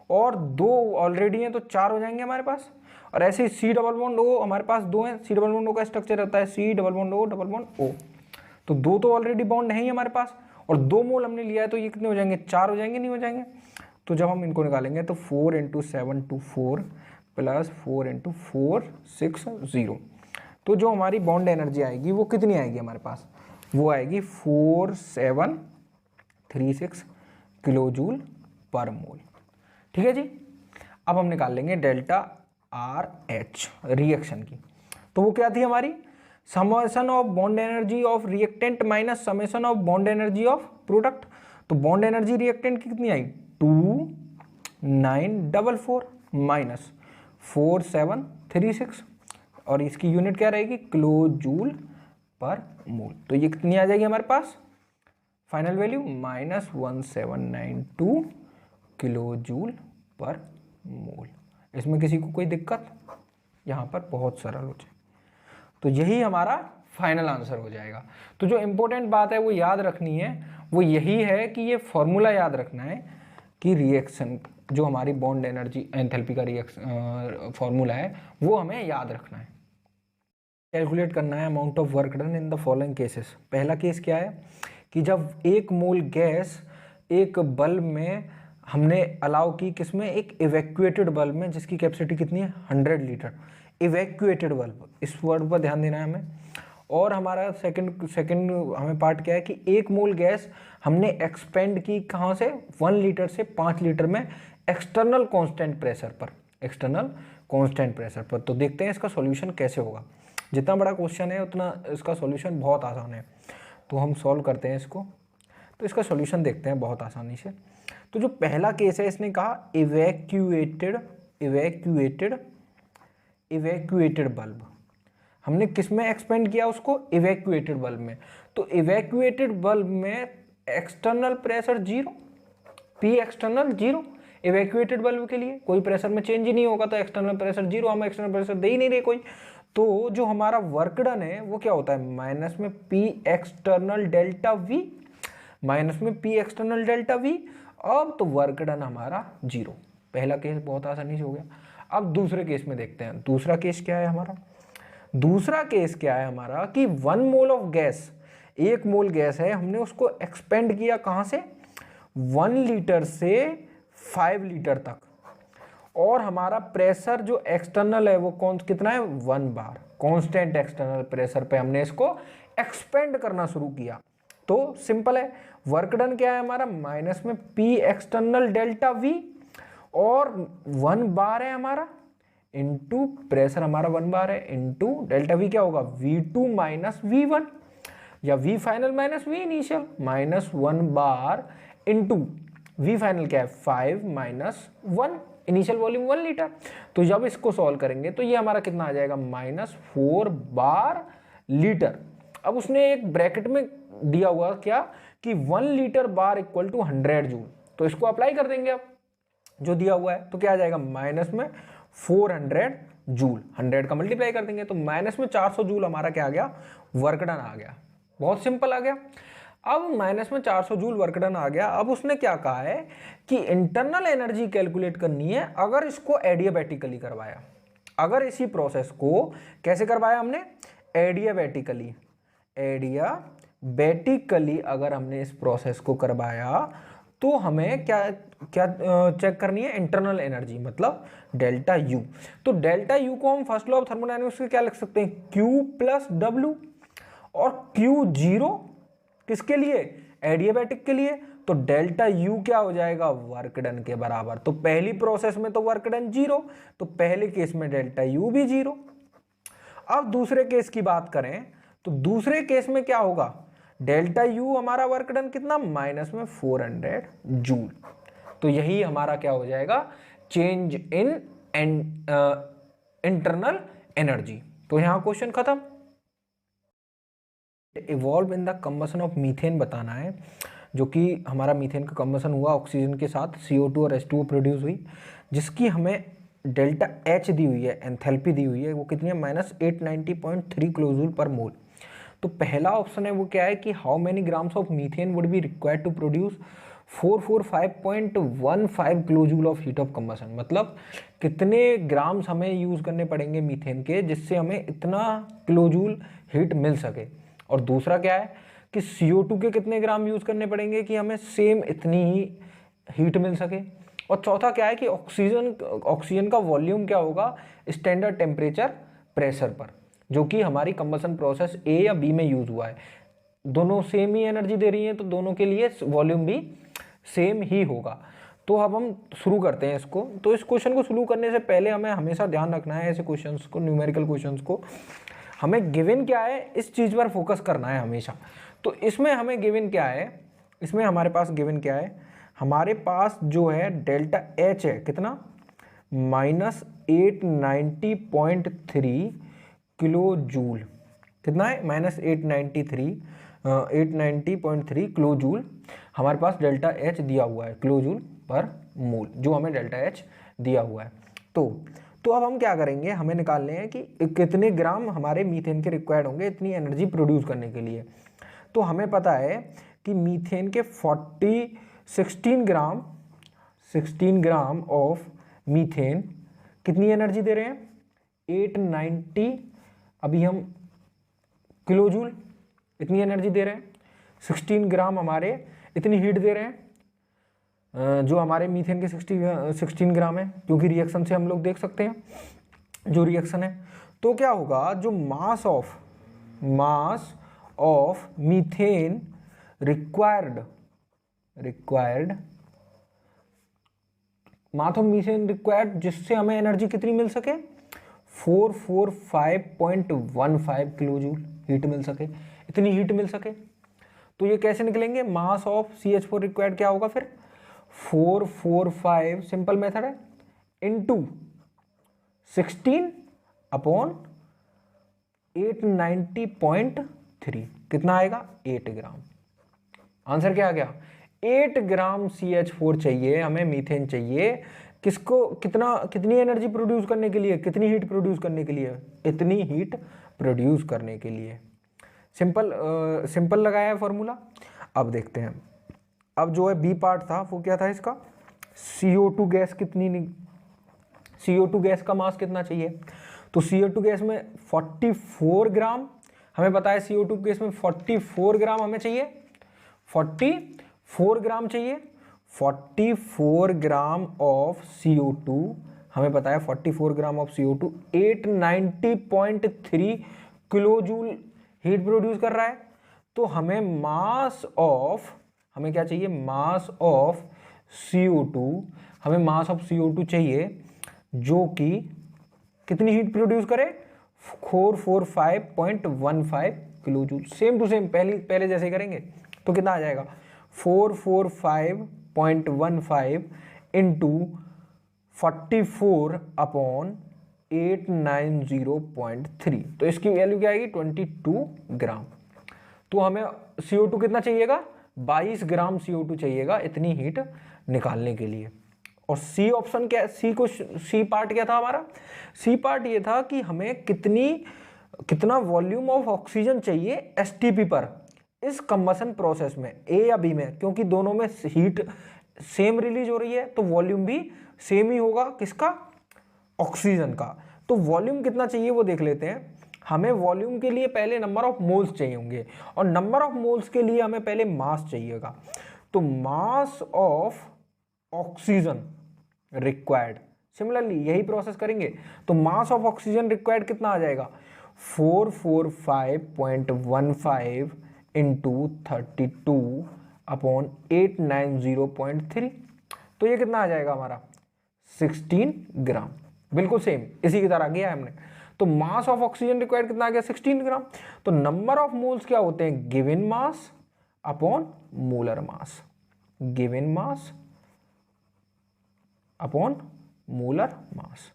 और 2 ऑलरेडी हैं तो 4 हो जाएंगे हमारे पास। और ऐसे ही C डबल बॉन्ड O हमारे पास 2 हैं, C डबल बॉन्ड O का स्ट्रक्चर होता है C double bond O double bond O, तो 2 तो ऑलरेडी बॉन्ड है ही हमारे पास, और 2 मोल हमने लिया है, तो ये कितने हो जाएंगे, 4 हो जाएंगे, नहीं हो जाएंगे। तो जब हम इनको निकालेंगे तो 4 इंटू 724 प्लस 4 इंटू 460, तो जो हमारी बॉन्ड एनर्जी आएगी वो कितनी आएगी हमारे पास, वो आएगी 4736 किलो जूल पर मोल। ठीक है जी। अब हम निकाल लेंगे डेल्टा RH रिएक्शन की। तो वो क्या थी हमारी, summation of bond energy of reactant minus summation of bond energy of product. तो बॉन्ड एनर्जी रिएक्टेंट की कितनी आई 2944 माइनस 4736, और इसकी यूनिट क्या रहेगी किलो जूल पर मोल। तो ये कितनी आ जाएगी हमारे पास final value -1792 kilojoule per mole. इसमें किसी को कोई दिक्कत, यहाँ पर बहुत सरल हो जाए, तो यही हमारा फाइनल आंसर हो जाएगा। तो जो इम्पोर्टेंट बात है वो याद रखनी है, वो यही है कि ये फॉर्मूला याद रखना है कि रिएक्शन जो हमारी बॉन्ड एनर्जी एंथैल्पी का रिएक्शन फॉर्मूला है वो हमें याद रखना है। कैलकुलेट करना है amount of work done in the following cases. पहला केस क्या है कि जब 1 मोल गैस एक बल्ब में हमने अलाउ की, किसमें, एक इवैक्यूएटेड बल्ब में जिसकी कैपेसिटी कितनी है 100 लीटर। इवैक्यूएटेड बल्ब, इस वर्ड पर ध्यान देना है हमें। और हमारा सेकंड हमें पार्ट क्या है कि 1 मोल गैस हमने एक्सपेंड की कहाँ से, 1 लीटर से 5 लीटर में एक्सटर्नल कांस्टेंट प्रेशर पर, एक्सटर्नल कांस्टेंट प्रेशर पर। तो देखते हैं इसका सॉल्यूशन कैसे होगा। जितना बड़ा क्वेश्चन है उतना इसका सॉल्यूशन बहुत आसान है, तो हम सॉल्व करते हैं इसको। तो इसका सॉल्यूशन देखते हैं बहुत आसानी से। तो जो पहला केस है इसने कहा इवैक्यूएटेड बल्ब, हमने किस में एक्सपेंड किया उसको, इवैक्यूएटेड बल्ब में। तो इवैक्यूएटेड बल्ब में external pressure 0, P external 0। Evacuated bulb के लिए कोई प्रेशर में चेंज ही नहीं होगा, तो एक्सटर्नल प्रेशर 0, हम एक्सटर्नल प्रेशर दे ही नहीं रहे कोई। तो जो हमारा वर्क डन है वो क्या होता है, माइनस में P external delta we, minus में पी एक्सटर्नल डेल्टा वी। अब तो वर्क डन हमारा 0। पहला केस बहुत आसानी से हो गया। अब दूसरे केस में देखते हैं। दूसरा केस क्या है हमारा, दूसरा केस क्या है हमारा कि 1 mole of gas, 1 mole gas है, हमने उसको एक्सपेंड किया कहां से, 1 लीटर से 5 लीटर तक। और हमारा प्रेशर जो एक्सटर्नल है वो कौन कितना है, 1 बार। कांस्टेंट एक्सटर्नल प्रेशर पे हमने इसको एक्सपेंड करना शुरू किया। तो सिंपल है, वर्क डन क्या है हमारा, माइनस में पी एक्सटर्नल डेल्टा वी और 1 बार है हमारा, इनटू प्रेशर हमारा 1 बार है, इनटू डेल्टा वी क्या होगा, V2 माइनस V1 या V final minus V initial, minus 1 bar into V final क्या है 5 माइनस 1, इनिशियल वॉल्यूम 1 लीटर। तो जब इसको सॉल्व करेंगे तो ये हमारा कितना आ जाएगा, माइनस 4 बार लीटर। अब उसने एक ब्रैकेट में दिया हुआ क्या कि 1 litre bar equal to 100 joule. तो इसको अप्लाई कर देंगे अब जो दिया हुआ है, तो क्या आ जाएगा, माइनस में 400 जूल, 100 का मल्टीप्लाई कर देंगे तो माइनस में 400 जूल हमारा क्या आ गया, वर्क डन आ गया। बहुत सिंपल आ गया। अब माइनस में 400 जूल वर्क डन आ गया। अब उसने क्या कहा है कि इंटरनल एनर्जी कैलकुलेट करनी है अगर इसको एडियाबैटिकली करवाया। अगर इसी प्रोसेस को कैसे करवाया हमने, एडियाबैटिकली, एडियाबैटिकली अगर हमने इस प्रोसेस को करवाया तो हमें क्या क्या चेक करनी है, इंटरनल एनर्जी, मतलब डेल्टा यू। तो डेल्टा यू को हम फर्स्ट लॉ ऑफ थर्मोडायनेमिक्स के क्या लिख सकते हैं, क्यू प्लस डब्ल्यू। और क्यू 0 किसके लिए, एडियाबैटिक के लिए। तो डेल्टा यू क्या हो जाएगा, वर्क डन के बराबर। तो पहली प्रोसेस में तो वर्क डन 0, तो पहले केस में डेल्टा यू भी 0। अब दूसरे केस की बात करें तो दूसरे केस में क्या होगा, डेल्टा यू हमारा वर्क डन कितना, माइनस में 400 जूल। तो यही हमारा क्या हो जाएगा, चेंज इन इंटरनल एनर्जी। तो यहां क्वेश्चन खत्म। Evolve in the combustion of methane बताना है, जो कि हमारा मीथेन का कंबसन हुआ ऑक्सीजन के साथ, CO2 और H2O प्रोड्यूस हुई, जिसकी हमें डेल्टा एच दी हुई है, एंथैल्पी दी हुई है, वो कितनी है, माइनस 890.3 किलोजूल पर मोल। तो पहला ऑप्शन है वो क्या है कि how many grams of methane would be required to produce 445.15 kilojoule of heat of combustion, मतलब कितने ग्राम्स हमें यूज करने पड़ेंगे मीथेन के जिससे हमें इतना किलोजूल हीट मिल सके। और दूसरा क्या है कि CO2 के कितने ग्राम यूज करने पड़ेंगे कि हमें सेम इतनी ही हीट मिल सके। और चौथा क्या है कि ऑक्सीजन का वॉल्यूम क्या होगा स्टैंडर्ड टेम्परेचर प्रेशर पर, जो कि हमारी कंबसन प्रोसेस A या B में यूज हुआ है। दोनों सेम ही एनर्जी दे रही हैं तो दोनों के लिए वॉल्यूम भी सेम ही होगा। तो अब हम शुरू करते हैं इसको। तो इस क्वेश्चन को शुरू करने से पहले हमें हमेशा ध्यान रखना है ऐसे क्वेश्चंस को, न्यूमेरिकल क्वेश्चंस को, हमें गिवन क्या है इस चीज़ पर फोकस करना है हमेशा। तो इसमें हमें गिवन क्या है, इसमें हमारे पास गिवन क्या है, हमारे पास जो है डेल्टा एच है कितना, माइनस 890.3 किलो जूल। कितना है, माइनस 890.3 किलो जूल हमारे पास डेल्टा एच दिया हुआ है, किलो जूल पर मोल, जो हमें डेल्टा एच दिया हुआ है। तो अब हम क्या करेंगे, हमें निकालने हैं कि कितने ग्राम हमारे मीथेन के रिक्वायर्ड होंगे इतनी एनर्जी प्रोड्यूस करने के लिए। तो हमें पता है कि मीथेन के 16 ग्राम ऑफ मीथेन कितनी एनर्जी दे रहे हैं, 890, अभी हम किलो जूल इतनी एनर्जी दे रहे हैं, 16 ग्राम हमारे इतनी हीट दे रहे हैं, जो हमारे मीथेन के 16 ग्राम है, क्योंकि रिएक्शन से हम लोग देख सकते हैं जो रिएक्शन है। तो क्या होगा, जो मास ऑफ मीथेन रिक्वायर्ड जिससे हमें एनर्जी कितनी मिल सके, 445.15 किलो जूल हीट मिल सके, इतनी हीट मिल सके। तो ये कैसे निकलेंगे, मास ऑफ CH4 रिक्वायर्ड क्या होगा फिर, 445 सिंपल मेथड है इनटू 16 अपॉन 890.3 कितना आएगा, 8 ग्राम। आंसर क्या आ गया, 8 ग्राम CH4 चाहिए हमें, मीथेन चाहिए, किसको, कितनी एनर्जी प्रोड्यूस करने के लिए, कितनी हीट प्रोड्यूस करने के लिए, इतनी हीट प्रोड्यूस करने के लिए। सिंपल लगाया है फॉर्मूला। अब देखते हैं, अब जो है बी पार्ट था वो क्या था इसका, CO2 गैस CO2 गैस का मास कितना चाहिए। तो CO2 गैस में 44 ग्राम हमें पता है, CO2 गैस में 44 ग्राम हमें चाहिए, 44 ग्राम चाहिए। 44 ग्राम ऑफ CO2 हमें पता है, 44 gram of CO2 890.3 kilo joule heat produce कर रहा है। तो हमें हमें क्या चाहिए, मास ऑफ CO2 चाहिए जो कि कितनी हीट प्रोड्यूस करे, 445.15 kilo joule. Same to same पहले जैसे करेंगे तो कितना आ जाएगा, 445.15 इंटू 44 अपॉन 890.3, तो इसकी वैल्यू क्या आएगी, 22 ग्राम। तो हमें CO2 कितना चाहिएगा, 22 ग्राम CO2 चाहिएगा इतनी हीट निकालने के लिए। और सी ऑप्शन क्या, सी पार्ट क्या था हमारा, सी पार्ट ये था कि हमें कितना वॉल्यूम ऑफ ऑक्सीजन चाहिए STP पर इस कंबशन प्रोसेस में, ए या बी में, क्योंकि दोनों में हीट सेम रिलीज हो रही है तो वॉल्यूम भी सेम ही होगा, किसका, ऑक्सीजन का। तो वॉल्यूम कितना चाहिए वो देख लेते हैं। हमें वॉल्यूम के लिए पहले नंबर ऑफ मोल्स चाहिए होंगे, और नंबर ऑफ मोल्स के लिए हमें पहले मास चाहिएगा। तो mass of oxygen required, similarly यही प्रोसेस करेंगे तो मास ऑफ ऑक्सीजन रिक्वायर्ड कितना आ जाएगा, 445.15 इंटू 32 अपॉन 890.3, तो ये कितना आ जाएगा हमारा, 16 ग्राम। बिल्कुल सेम इसी की तरह गया है हमने। तो मास ऑफ ऑक्सीजन रिक्वायर्ड कितना आ गया, 16 ग्राम। तो नंबर ऑफ मोल्स क्या होते हैं, given mass upon molar mass, given mass upon molar mass,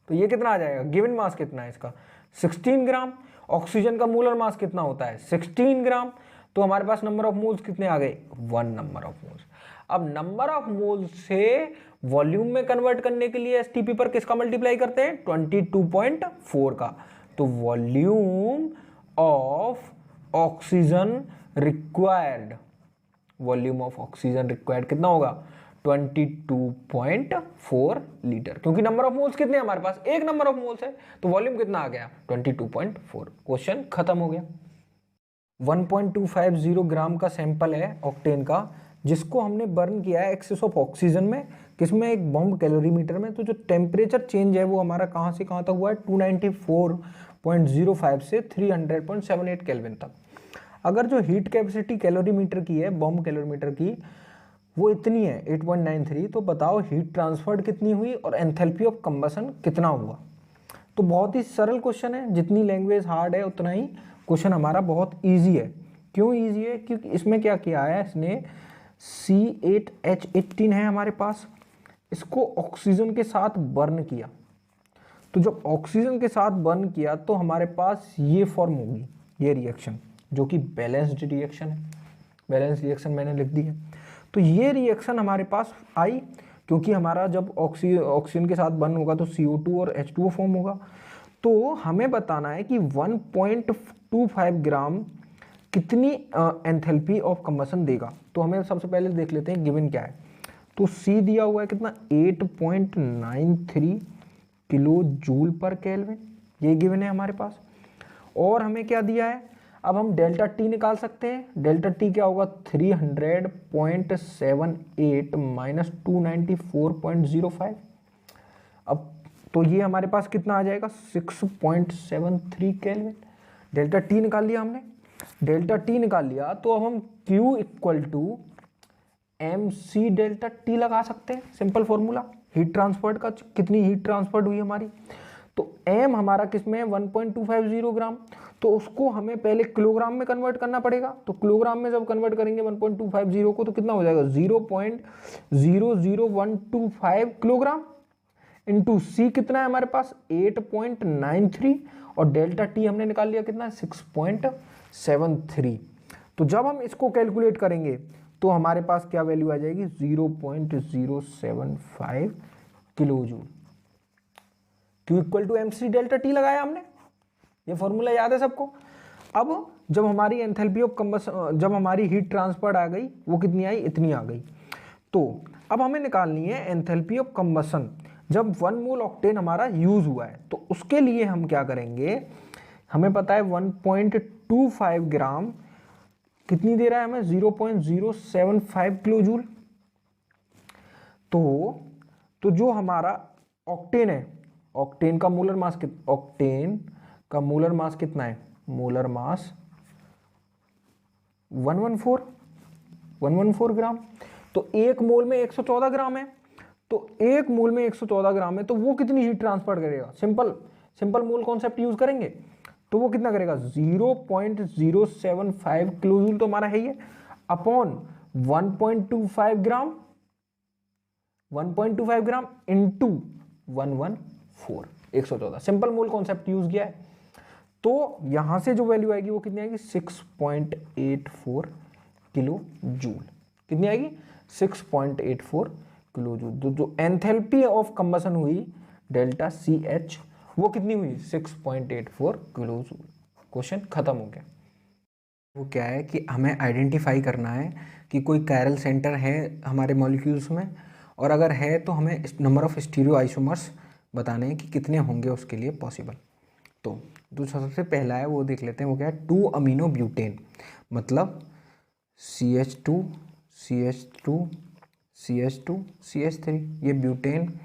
तो ये कितना आ जाएगा, गिवन मास कितना है इसका, 16 ग्राम। ऑक्सीजन का मोलर मास कितना होता है, 16 ग्राम। तो हमारे पास नंबर ऑफ मोल्स कितने आ गए, 1 नंबर ऑफ मोल्स। अब नंबर ऑफ मोल्स से वॉल्यूम में कन्वर्ट करने के लिए STP पर किसका मल्टीप्लाई करते हैं, 22.4 का। तो वॉल्यूम ऑफ ऑक्सीजन रिक्वायर्ड, कितना होगा, 22.4 लीटर, क्योंकि नंबर ऑफ मोल्स कितने हैं हमारे पास, एक नंबर ऑफ मोल्स है, तो वॉल्यूम कितना आ गया, 22.4। क्वेश्चन खत्म हो गया। 1.250 ग्राम का सैंपल है ऑक्टेन का, जिसको हमने बर्न किया है एक्सेस ऑफ ऑक्सीजन में, किसमें, एक बॉम्ब कैलोरीमीटर में। तो जो टेम्परेचर चेंज है वो हमारा कहाँ से कहाँ तक हुआ है, 294.05 से 300.78 केल्विन तक। अगर जो हीट कैपेसिटी कैलोरीमीटर की है, बॉम्ब कैलोरीमीटर की, वो इतनी है 8.93, तो बताओ हीट ट्रांसफर्ड कितनी हुई और एंथैल्पी ऑफ कंबशन कितना हुआ। तो बहुत ही सरल क्वेश्चन है, जितनी लैंग्वेज हार्ड है उतना ही क्वेश्चन हमारा बहुत ईजी है। क्यों ईजी है, क्योंकि इसमें क्या किया है इसने, C8H18 है हमारे पास, इसको ऑक्सीजन के साथ बर्न किया। तो जब ऑक्सीजन के साथ बर्न किया तो हमारे पास ये फॉर्म होगी, ये रिएक्शन, जो कि बैलेंस्ड रिएक्शन है। बैलेंस रिएक्शन मैंने लिख दी है। तो ये रिएक्शन हमारे पास आई, क्योंकि हमारा जब ऑक्सीजन के साथ बर्न होगा तो CO2 और H2O फॉर्म होगा। तो हमें बताना है कि 1.25 ग्राम कितनी एंथैल्पी ऑफ कंबशन देगा। तो हमें सबसे पहले देख लेते हैं गिवन क्या है। तो C दिया हुआ है कितना, 8.93 किलो जूल पर केल्विन, ये गिवन है हमारे पास। और हमें क्या दिया है, अब हम डेल्टा टी निकाल सकते हैं। डेल्टा टी क्या होगा, 300.78 माइनस 294.05। अब तो ये हमारे पास कितना आ जाएगा, 6.73 केल्विन। डेल्टा टी निकाल लिया हमने। डेल्टा टी निकाल लिया तो अब हम Q equal to m c delta T लगा सकते हैं। सिंपल फॉर्मूला हीट ट्रांसफर्ड का, कितनी हीट ट्रांसफर्ड हुई हमारी। तो m हमारा किसमें है, 1250 ग्राम। तो उसको हमें पहले किलोग्राम में कन्वर्ट करना पड़ेगा। तो किलोग्राम में जब कन्वर्ट करेंगे 1250 को तो कितना हो जाएगा, 0.00125 किलोग्राम इंटू सी कितना है हमारे पास 8.93 और डेल्टा टी हमने निकाल लिया कितना है 6.73। तो जब हम इसको कैलकुलेट करेंगे तो हमारे पास क्या वैल्यू आ जाएगी 0.075 kilo joule. Q equal to m c delta T लगाया हमने, ये फॉर्मूला याद है सबको। अब जब हमारी एंथैल्पी ऑफ कंबशन, जब हमारी हीट ट्रांसफर आ गई वो कितनी आई, इतनी आ गई। तो अब हमें निकालनी है एंथैल्पी ऑफ कंबशन जब 1 मोल ऑक्टेन हमारा यूज हुआ है। तो उसके लिए हम क्या करेंगे, हमें पता है 1.25 ग्राम कितनी दे रहा है हमें, 0.075 किलो जूल। तो जो हमारा ऑक्टेन है, ऑक्टेन का मोलर मास ऑक्टेन का मोलर मास कितना है, मोलर मास 114 ग्राम। तो एक मोल में 114 ग्राम है। तो एक मोल में 114 ग्राम है तो वो कितनी हीट ट्रांसफर करेगा, सिंपल मोल कॉन्सेप्ट यूज करेंगे तो वो कितना करेगा 0.075 किलो जूल तो हमारा है ही है, अपॉन 1.25 ग्राम, 1.25 gram into 114, 114 simple mole concept use किया है। तो यहां से जो वैल्यू आएगी वो कितनी आएगी 6.84 किलो जूल। कितनी आएगी 6.84 किलो जूल। तो जो एंथैल्पी ऑफ कंबशन हुई डेल्टा सी एच वो कितनी हुई 6.84 किलो जूल। क्वेश्चन खत्म हो गया। वो क्या है कि हमें आइडेंटिफाई करना है कि कोई कायरल सेंटर है हमारे मॉलिक्यूल्स में, और अगर है तो हमें नंबर ऑफ स्टीरियो आइसोमर्स बताने हैं कि कितने होंगे उसके लिए पॉसिबल। तो जो सबसे पहला है वो देख लेते हैं, वो क्या है 2 अमीनो ब्यूटेन, मतलब CH2 CH2 CH2 CH3 ये ब्यूटेन।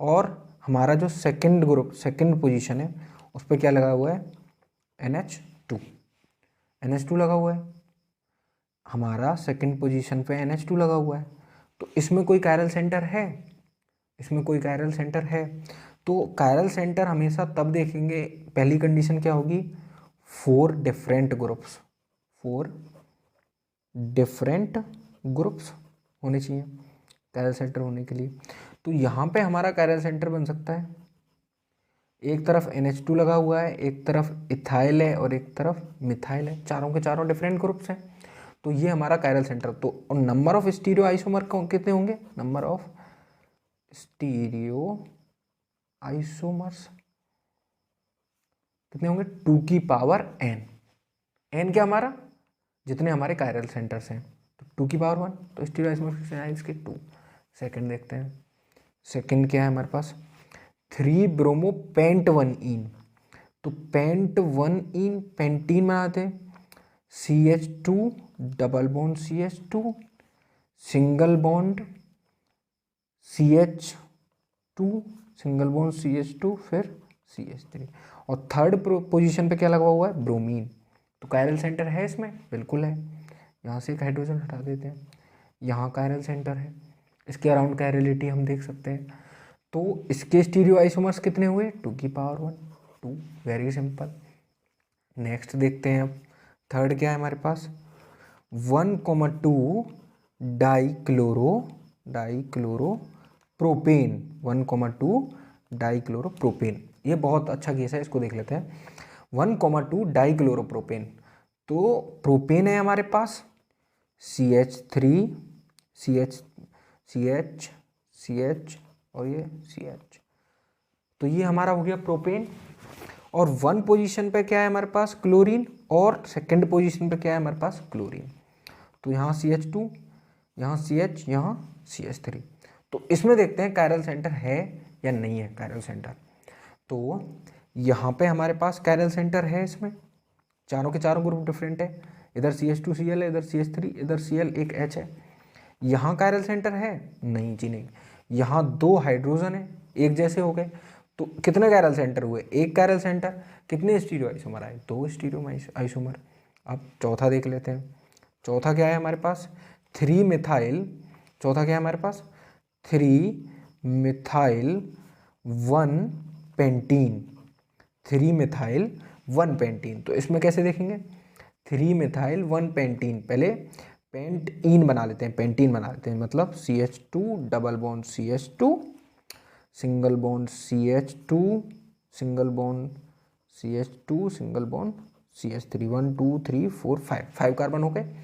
और हमारा जो सेकंड ग्रुप, सेकंड पोजीशन है उस पर क्या लगा हुआ है NH2 लगा हुआ है। हमारा सेकंड पोजीशन पे NH2 लगा हुआ है। तो इसमें कोई कायरल सेंटर है, इसमें कोई कायरल सेंटर है। तो कायरल सेंटर हमेशा तब देखेंगे, पहली कंडीशन क्या होगी 4 डिफरेंट ग्रुप्स होने चाहिए कायरल सेंटर होने के लिए। तो यहाँ पे हमारा कायरल सेंटर बन सकता है, एक तरफ NH2 लगा हुआ है, एक तरफ इथाइल है और एक तरफ मिथाइल है, चारों के चारों डिफरेंट ग्रुप्स हैं। तो ये हमारा कायरल सेंटर। तो नंबर ऑफ स्टीरियो आइसोमर कितने होंगे, नंबर ऑफ स्टीरियो आइसोमर्स कितने होंगे 2 की पावर n। n क्या हमारा, जितने हमारे कायरल सेंटर्स हैं, तो 2 की पावर 1। तो स्टीरियो आइसोमर्स कितने हैं इसके 2। सेकंड देखते हैं, सेकंड क्या है हमारे पास 3 ब्रोमो पेंट 1 इन। तो पेंट 1 इन पेंटीन बनाते हैं, CH2 double bond CH2 single bond CH2 single bond CH2 फिर CH3। और थर्ड पोजीशन पे क्या लगा हुआ है ब्रोमीन। तो कायरल सेंटर है इसमें, बिल्कुल है। यहाँ से एक हाइड्रोजन हटा देते हैं, यहाँ कायरल सेंटर है, इसके अराउंड कायरलिटी हम देख सकते हैं। तो इसके स्टीरियो आइसोमर्स कितने हुए 2 की पावर 1 2, वेरी सिंपल। नेक्स्ट देखते हैं अब थर्ड क्या है हमारे पास 1,2 डाइक्लोरोप्रोपेन 1,2 डाइक्लोरोप्रोपेन। ये बहुत अच्छा केस है, इसको देख लेते हैं 1,2 डाइक्लोरोप्रोपेन। तो प्रोपेन है हमारे पास CH3 CH और ये CH। तो ये हमारा हो गया प्रोपेन। और 1 पोजीशन पे क्या है हमारे पास क्लोरीन, और सेकंड पोजीशन पे क्या है हमारे पास क्लोरीन। तो यहाँ CH2, यहाँ CH, यहाँ CH3। तो इसमें देखते हैं कायरल सेंटर है या नहीं है कायरल सेंटर। तो यहाँ पे हमारे पास कैरल सेंटर है, इसमें चारों के चारों ग्रुप डिफरेंट है, इधर CH2Cl है, इधर CH3, इधर Cl एक H है। यहाँ कैरल सेंटर है नहीं जी नहीं, यहाँ 2 हाइड्रोजन है एक जैसे हो गए, तो कितने कैरल सेंटर हुए, एक कैरल सेंटर। कितने स्टीरियो आइसोमर आए, 2 स्टीरियो आइसोमर। अब चौथा देख लेते हैं। चौथा क्या है हमारे पास, 3 मिथाइल, चौथा क्या है हमारे पास 3 मिथाइल 1 पेंटीन, 3 मिथाइल 1 पेंटीन। तो इसमें कैसे देखेंगे, 3 मिथाइल 1 पेंटीन, पहले पेंटीन बना लेते हैं, पेंटीन बना लेते हैं, मतलब CH2 double bond CH2 single bond CH2 single bond CH2 single bond CH3, 1 2 3 4 5 carbon हो गए।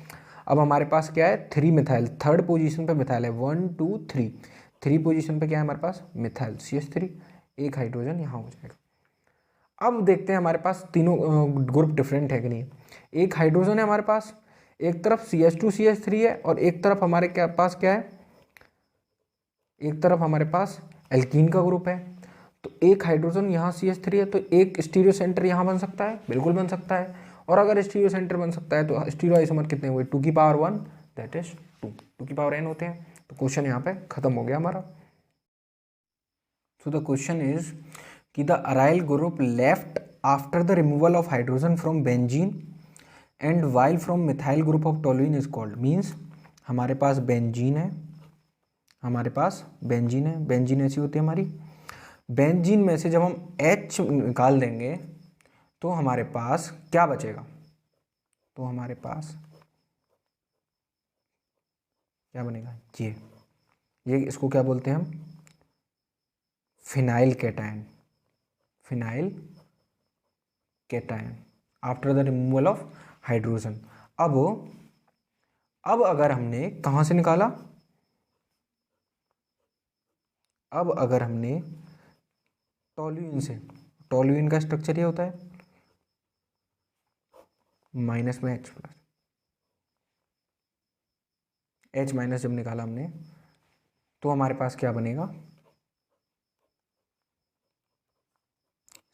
अब हमारे पास क्या है, 3 मिथाइल, थर्ड पोजीशन पे मिथाइल है, 1 2 3, 3 पोजीशन पे क्या है हमारे पास मिथाइल CH3, एक हाइड्रोजन यहाँ हो जाएगा। अब देखते हैं हमारे पास तीनों ग्रुप डिफरेंट है कि नहीं। एक हाइड्रोजन है हमारे पास, एक तरफ CH2 CH3 है, और एक तरफ हमारे पास क्या है, एक तरफ हमारे पास एल्कीन का ग्रुप है। तो एक हाइड्रोजन यहाँ CH3 है, तो एक स्टीरियो सेंटर यहाँ बन सकता है, बिल्कुल बन सकता है। और अगर स्टीरियो सेंटर बन सकता है तो स्टीरियो आइसोमर कितने हुए, 2 की पावर 1 दैट इज 2 की पावर n होते हैं। तो क्वेश्चन यहाँ पे खत्म हो गया हमारा। सो द क्वेश्चन इज कि the aryl group left after the removal of hydrogen from benzene and while from methyl group of toluene is called. Means हमारे पास बेंजीन है, हमारे पास बेंजीन है, बेंजीन ऐसी होती है हमारी। बेंजीन में से जब हम H निकाल देंगे तो हमारे पास क्या बचेगा, तो हमारे पास क्या बनेगा, ये इसको क्या बोलते हैं हम, phenyl cation, phenyl cation after the removal of hydrogen. अब अगर हमने कहाँ से निकाला, अब अगर हमने टोलुइन से, टोलुइन का स्ट्रक्चर ये होता है माइनस में H प्लस, H माइनस जब निकाला हमने तो हमारे पास क्या बनेगा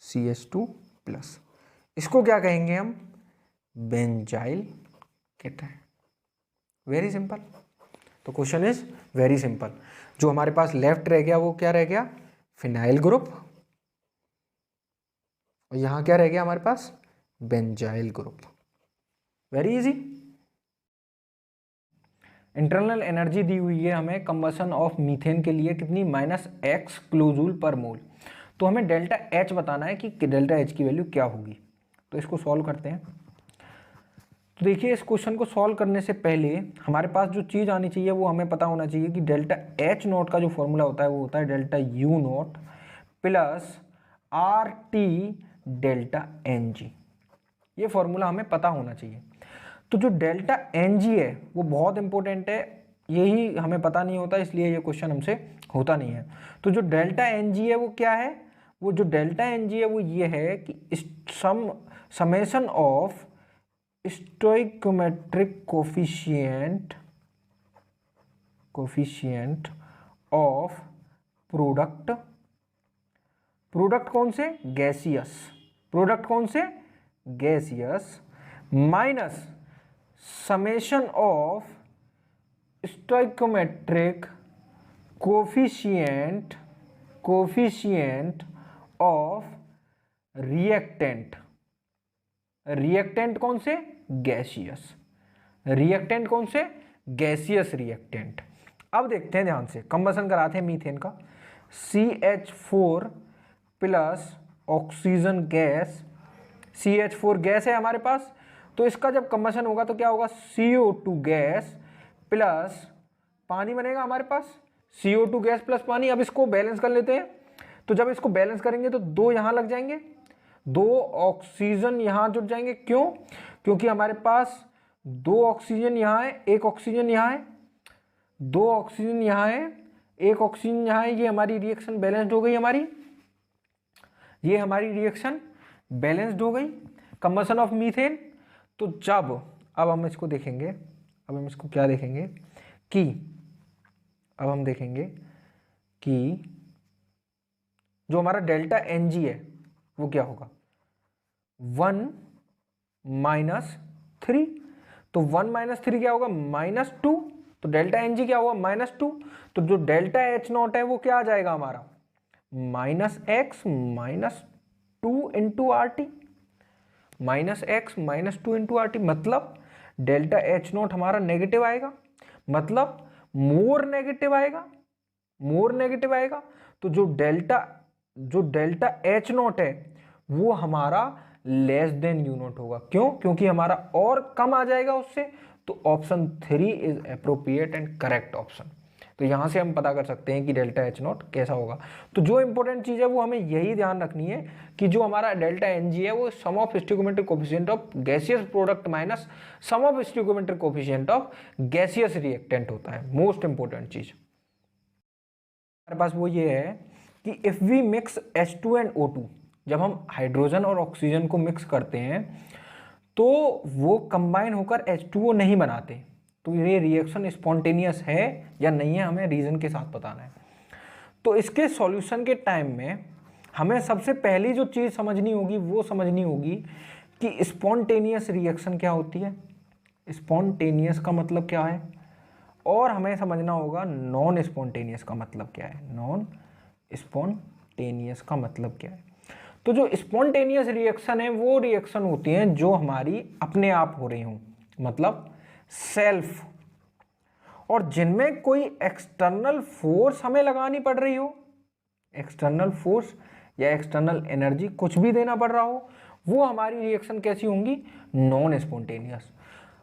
CH2 प्लस। इसको क्या कहेंगे हम, बेंजाइल कैटायन। Very simple. तो क्वेश्चन इज वेरी सिंपल। जो हमारे पास लेफ्ट रह गया वो क्या रह गया, फिनाइल ग्रुप, और यहां क्या रह गया हमारे पास, benzyl group. Very easy. Internal energy दी हुई है हमें कंबशन ऑफ मीथेन के लिए कितनी, -x किलोजूल पर मोल। तो हमें डेल्टा H बताना है कि डेल्टा H की वैल्यू क्या होगी। तो इसको सॉल्व करते हैं। तो देखिए इस क्वेश्चन को सॉल्व करने से पहले हमारे पास जो चीज़ आनी चाहिए वो हमें पता होना चाहिए कि डेल्टा H नोट का जो फॉर्मूला होता है वो होता है delta U note plus RT delta NG। ये फॉर्मूला हमें पता होना चाहिए। तो जो डेल्टा NG है वो बहुत इंपॉर्टेंट है, यही हमें पता नहीं होता, इसलिए ये क्वेश्चन हमसे होता नहीं है। तो जो डेल्टा NG है वो क्या है, वो जो डेल्टा NG है वो ये है कि summation of stoichiometric coefficient of product, product कौन से, गैसियस, प्रोडक्ट कौन से, gaseous, minus summation of stoichiometric coefficient of reactant, reactant कौन से, गैसियस, रिएक्टेंट कौन से, गैसियस रिएक्टेंट। अब देखते हैं ध्यान से, कंबसन कराते हैं मीथेन का, CH4 plus oxygen gas, CH4 gas है हमारे पास, तो इसका जब कंबसन होगा तो क्या होगा, CO2 गैस प्लस पानी बनेगा हमारे पास, CO2 गैस प्लस पानी। अब इसको बैलेंस कर लेते हैं, तो जब इसको बैलेंस करेंगे तो 2 यहां लग जाएंगे, 2 ऑक्सीजन यहां जुड़ जाएंगे। क्यों, क्योंकि हमारे पास 2 ऑक्सीजन यहां है, 1 ऑक्सीजन यहां है, 2 ऑक्सीजन यहां है, 1 ऑक्सीजन यहां है। ये हमारी रिएक्शन बैलेंस्ड हो गई हमारी, ये हमारी रिएक्शन बैलेंस्ड हो गई, कंबसन ऑफ मीथेन। तो जब अब हम इसको देखेंगे, अब हम इसको क्या देखेंगे कि अब हम देखेंगे कि जो हमारा डेल्टा NG है वो क्या होगा 1 माइनस 3। तो 1 माइनस 3 क्या होगा -2। तो डेल्टा एन जी क्या होगा -2। तो जो डेल्टा एच नॉट है वो क्या आ जाएगा हमारा -x -2 into R T, -x -2 into R T. मतलब डेल्टा एच नॉट हमारा नेगेटिव आएगा, मतलब मोर नेगेटिव आएगा, मोर नेगेटिव आएगा। तो जो डेल्टा एच नॉट है वो हमारा लेस देन यू नॉट होगा। क्यों? क्योंकि हमारा और कम आ जाएगा उससे। तो option 3 is appropriate and correct option. तो यहां से हम पता कर सकते हैं कि डेल्टा एच नॉट कैसा होगा। तो जो इंपॉर्टेंट चीज है वो हमें यही ध्यान रखनी है कि जो हमारा डेल्टा एन जी है वो sum of stoichiometric coefficient of gaseous product minus sum of stoichiometric coefficient of gaseous reactant होता है। मोस्ट इंपॉर्टेंट चीज हमारे पास वो ये है कि if we mix H2 and O2, जब हम हाइड्रोजन और ऑक्सीजन को मिक्स करते हैं तो वो कंबाइन होकर H2O नहीं बनाते। तो ये रिएक्शन स्पॉन्टेनियस है या नहीं है हमें रीजन के साथ बताना है। तो इसके सॉल्यूशन के टाइम में हमें सबसे पहली जो चीज समझनी होगी वो समझनी होगी कि स्पॉन्टेनियस रिएक्शन क्या होती है, स्पॉन्टेनियस का मतलब क्या है, और हमें समझना होगा नॉन स्पॉन्टेनियस का मतलब क्या है, नॉन स्पॉन्टेनियस का मतलब क्या है। तो जो स्पॉन्टेनियस रिएक्शन है वो रिएक्शन होती हैं जो हमारी अपने आप हो रही हों, मतलब सेल्फ, और जिनमें कोई एक्सटर्नल फोर्स हमें लगानी पड़ रही हो, एक्सटर्नल फोर्स या एक्सटर्नल एनर्जी कुछ भी देना पड़ रहा हो, वो हमारी रिएक्शन कैसी होंगी नॉन स्पॉन्टेनियस।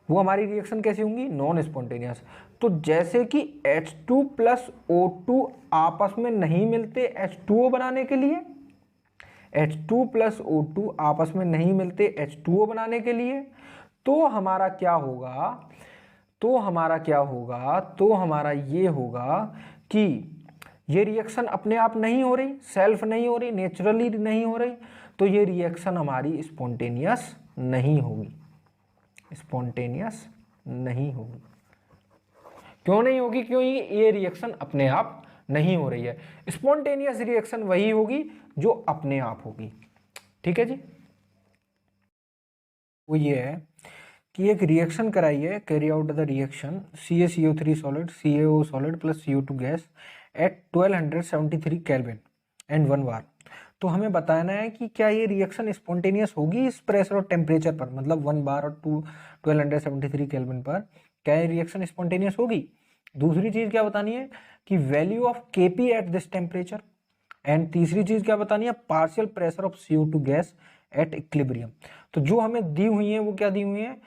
वो हमारी रिएक्शन कैसी होंगी नॉन स्पॉन्टेनियस। तो जैसे कि H2 प्लस O2 आपस में नहीं मिलते H2O बनाने के लिए, H2 प्लस O2 आपस में नहीं मिलते H2O बनाने के लिए, तो हमारा क्या होगा, तो हमारा ये होगा कि ये रिएक्शन अपने आप नहीं हो रही, सेल्फ नहीं हो रही, नेचुरली नहीं हो रही, तो ये रिएक्शन हमारी स्पॉन्टेनियस नहीं होगी, स्पॉन्टेनियस नहीं होगी। क्यों नहीं होगी? क्योंकि ये रिएक्शन अपने आप नहीं हो रही है। स्पॉन्टेनियस रिएक्शन वही होगी जो अपने आप होगी। ठीक है जी। वो ये है कि एक रिएक्शन कराइए, carry out the reaction CaCO3 solid CaO solid plus CO2 gas at 1273 kelvin and 1 बार। तो हमें बताना है कि क्या ये रिएक्शन स्पॉन्टेनियस होगी इस प्रेशर और टेम्परेचर पर, मतलब 1 बार और 1273 केल्विन पर क्या ये रिएक्शन स्पॉन्टेनियस होगी। दूसरी चीज क्या बतानी है कि value of Kp at this temperature, and तीसरी चीज क्या बतानी है partial pressure of CO2 gas at equilibrium. तो जो हमें दी हुई है वो क्या दी हुई है,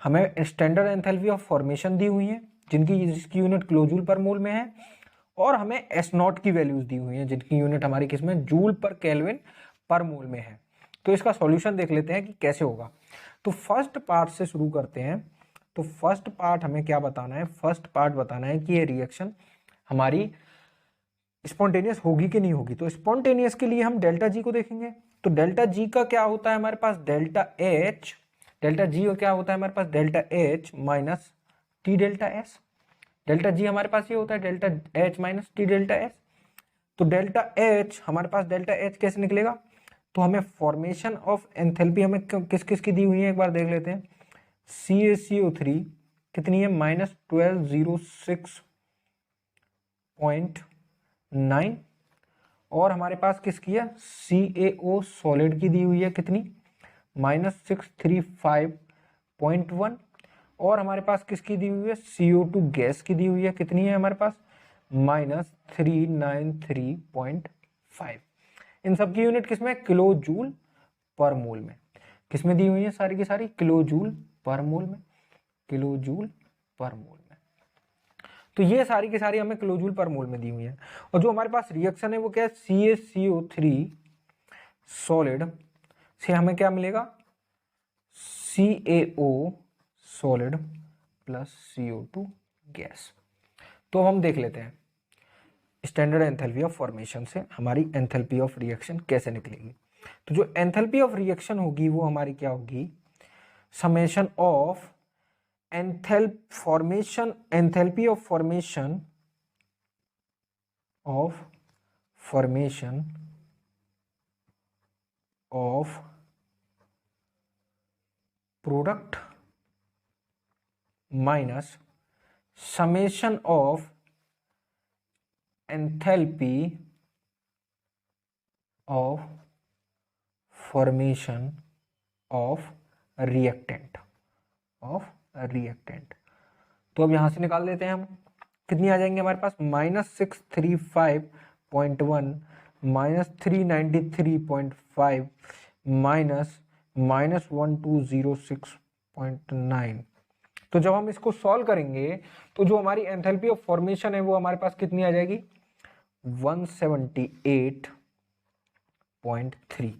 हमें स्टैंडर्ड एंथैल्पी ऑफ फॉर्मेशन दी हुई है जिसकी यूनिट किलोजूल पर मोल में है, और हमें S0 की वैल्यूज दी हुई हैं जिनकी यूनिट हमारी किसमें जूल पर केल्विन पर मोल में है। तो इसका सॉल्यूशन देख लेते हैं कि कैसे होगा। तो फर्स्ट पार्ट से शुरू करते हैं। तो फर्स्ट पार्ट हमें क्या बताना है, फर्स्ट पार्ट बताना है कि ये रिएक्शन हमारी स्पॉन्टेनियस होगी कि नहीं होगी। तो स्पॉन्टेनियस के लिए हम डेल्टा जी को देखेंगे। तो डेल्टा जी का क्या होता है हमारे पास डेल्टा एच, डेल्टा जी का क्या होता है हमारे पास delta H minus T delta S. Delta G हमारे पास ये होता है delta H minus T delta S. तो डेल्टा एच हमारे पास डेल्टा एच कैसे निकलेगा, तो हमें फॉर्मेशन ऑफ एंथैल्पी हमें किस किस की दी हुई है एक बार देख लेते हैं। CaCO3 कितनी है -1206.9, और हमारे पास किसकी है CaO सॉलिड की दी हुई है कितनी -635.1, और हमारे पास किसकी दी हुई है CO2 गैस की दी हुई है कितनी है हमारे पास -393.5। इन सब की यूनिट किसमें किलो जूल पर मोल में, किसमें दी हुई है सारी की सारी किलो जूल पर मोल में, किलो जूल पर मोल में। तो ये सारी की सारी हमें किलो जूल पर मोल में दी हुई है। और जो हमारे पास रिएक्शन है वो क्या है CaCO3 सॉलिड से हमें क्या मिलेगा CaO solid plus CO2 gas. तो हम देख लेते हैं स्टैंडर्ड एंथैल्पी ऑफ फॉर्मेशन से हमारी एंथैल्पी ऑफ रिएक्शन कैसे निकलेगी। तो जो एंथैल्पी ऑफ रिएक्शन होगी वो हमारी क्या होगी summation of enthalpy of formation of product minus summation of enthalpy of formation of reactant तो अब यहां से निकाल लेते हैं हम, कितनी आ जाएंगे हमारे पास, -635.1 -393.5 -1206.9। तो जब हम इसको सॉल्व करेंगे तो जो हमारी एंथैल्पी ऑफ फॉर्मेशन है वो हमारे पास कितनी आ जाएगी, 178.3,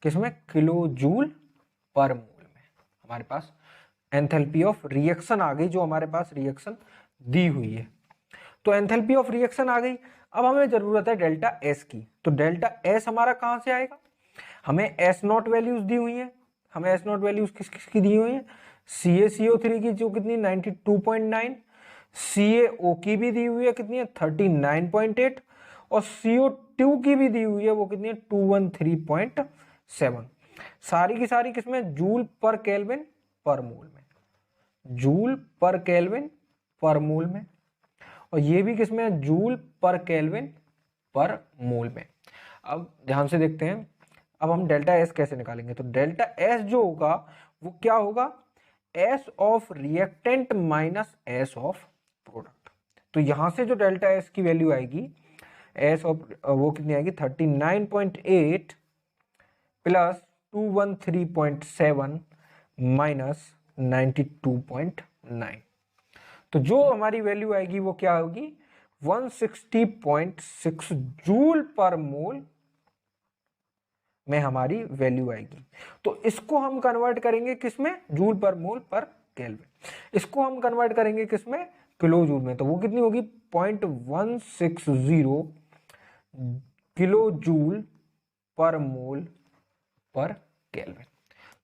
किसमें, किलो जूल पर मोल में हमारे पास एंथैल्पी ऑफ रिएक्शन आ गई, जो हमारे पास रिएक्शन दी हुई है। तो एंथैल्पी ऑफ रिएक्शन आ गई। अब हमें जरूरत है डेल्टा एस की। तो डेल्टा एस हमारा कहां से आएगा, हमें एस नॉट वैल्यूज दी हुई है, हमें एस नॉट वैल्यूज किस किस की दी हुई है, CaCO3 की जो कितनी 92.9, CaO की भी दी हुई है कितनी है 39.8, और CO2 की भी दी हुई है वो कितनी है 213.7। सारी की सारी किसमें, जूल पर केल्विन पर मोल में, जूल पर केल्विन पर मोल में, और ये भी किसमें है, जूल पर केल्विन पर मोल में। अब ध्यान से देखते हैं, अब हम डेल्टा एस कैसे निकालेंगे। तो डेल्टा एस जो होगा वो क्या होगा, S of reactant minus S of product. तो यहां से जो डेल्टा एस की वैल्यू आएगी, एस ऑफ वो कितनी आएगी 39.8 प्लस 213.7 माइनस 92.9। तो जो हमारी वैल्यू आएगी वो क्या होगी, 160.6 जूल पर मोल में हमारी वैल्यू आएगी। तो इसको हम कन्वर्ट करेंगे किसमें, joule per mole per kelvin. इसको हम कन्वर्ट करेंगे किसमें, किलो जूल में। तो वो कितनी होगी 0.160 kilo joule per mole per kelvin.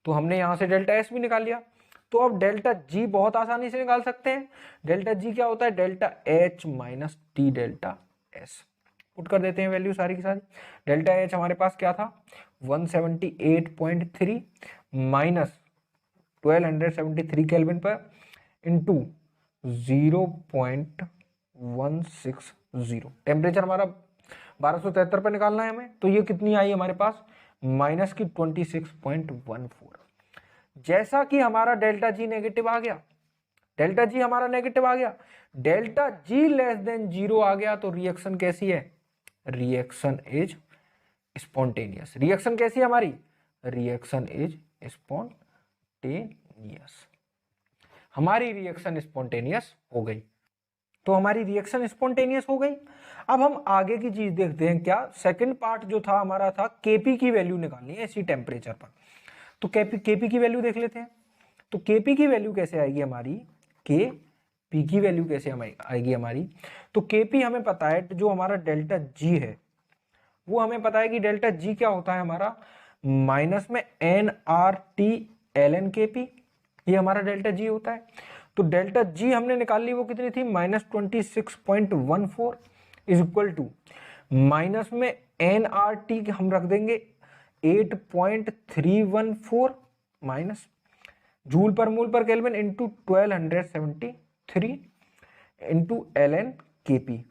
तो हमने यहां से डेल्टा एस भी निकाल लिया। तो अब डेल्टा जी बहुत आसानी से निकाल सकते हैं। डेल्टा जी क्या होता है, delta H minus T delta S. Put कर देते हैं वैल्यू सारी की सारी। डेल्टा एच हमारे पास क्या था 178.3 माइनस 1273 केल्विन पर इंटू 0.160। टेम्परेचर हमारा 1273 पर निकालना है हमें। तो ये कितनी आई हमारे पास, माइनस की 26.14। जैसा कि हमारा डेल्टा जी नेगेटिव आ गया, डेल्टा जी हमारा नेगेटिव आ गया, डेल्टा जी लेस देन 0 आ गया, तो रिएक्शन कैसी है, रिएक्शन इज स्पॉन्टेनियस। रिएक्शन कैसी है हमारी, रिएक्शन इज स्पॉन्टेनियस। हमारी रिएक्शन स्पॉन्टेनियस हो गई। तो हमारी रिएक्शन स्पॉन्टेनियस हो गई। अब हम आगे की चीज देखते हैं। क्या सेकंड पार्ट जो था हमारा था केपी की वैल्यू निकालनी है इसी टेम्परेचर पर। तो केपी की वैल्यू देख लेते हैं। तो केपी की वैल्यू कैसे आएगी हमारी, केपी की वैल्यू कैसे आएगी हमारी। तो केपी हमें पता है, जो हमारा डेल्टा जी है वो हमें पता है कि डेल्टा जी क्या होता है हमारा, माइनस में n R T l n K P, ये हमारा डेल्टा जी होता है। तो डेल्टा जी हमने निकाल ली, वो कितनी थी -26.14 इज इक्वल टू माइनस में एन आर टी हम रख देंगे 8.314 minus joule per mole per kelvin into 1273 into l n K p.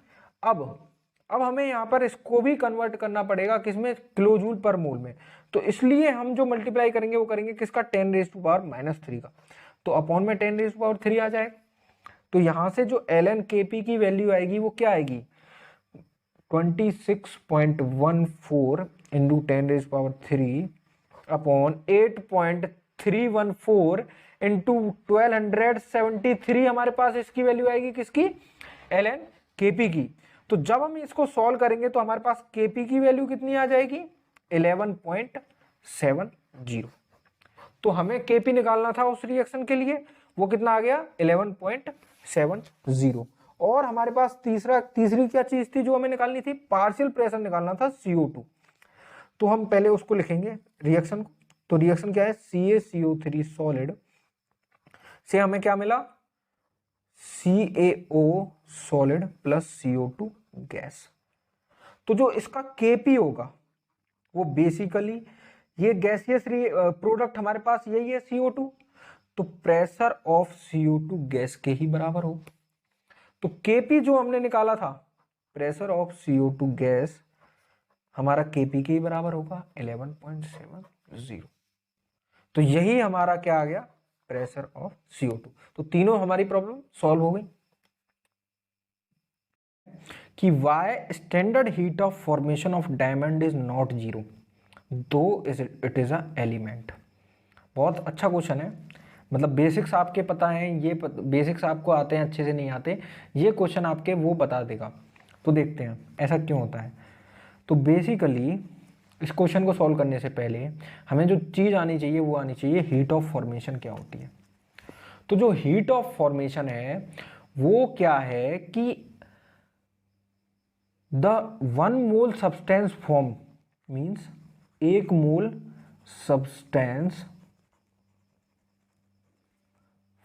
अब हमें यहाँ पर इसको भी कन्वर्ट करना पड़ेगा किसमें, किलो जूल पर मोल में। तो इसलिए हम जो मल्टीप्लाई करेंगे वो करेंगे किसका, 10⁻³ का। तो अपॉन में 10⁻³ आ जाएगा। तो यहां से जो एल एन के पी की वैल्यू आएगी वो क्या आएगी, 26.14 इंटू 10⁻³ अपॉन 8.314 इंटू 1273 हमारे पास इसकी वैल्यू आएगी किसकी, एल एन के पी की। तो जब हम इसको सॉल्व करेंगे तो हमारे पास केपी की वैल्यू कितनी आ जाएगी, 11.70। तो हमें केपी निकालना था उस रिएक्शन के लिए, वो कितना आ गया 11.70। और हमारे पास तीसरी क्या चीज थी जो हमें निकालनी थी, पार्शियल प्रेशर निकालना था CO2। तो हम पहले उसको लिखेंगे रिएक्शन को। तो रिएक्शन क्या है, CaCO3 सॉलिड से हमें क्या मिला, CaO solid plus CO2 gas. तो जो इसका केपी होगा वो बेसिकली ये गैसियस प्रोडक्ट हमारे पास यही है CO2, तो प्रेशर ऑफ CO2 गैस के ही बराबर हो। तो Kp जो हमने निकाला था, प्रेशर ऑफ CO2 गैस हमारा Kp के ही बराबर होगा 11.70। तो यही हमारा क्या आ गया, प्रेशर ऑफ CO2। तो तीनों हमारी प्रॉब्लम सॉल्व हो गई कि why standard heat of formation of diamond is not zero though it is a element. बहुत अच्छा क्वेश्चन है, मतलब बेसिक्स आपके पता हैं, ये बेसिक्स आपको आते हैं, अच्छे से नहीं आते, ये क्वेश्चन आपके वो बता देगा। तो देखते हैं ऐसा क्यों होता है। तो बेसिकली इस क्वेश्चन को सॉल्व करने से पहले हमें जो चीज़ आनी चाहिए वो आनी चाहिए, हीट ऑफ फॉर्मेशन क्या होती है। तो जो हीट ऑफ फॉर्मेशन है वो क्या है कि the 1 mole substance form means 1 mole substance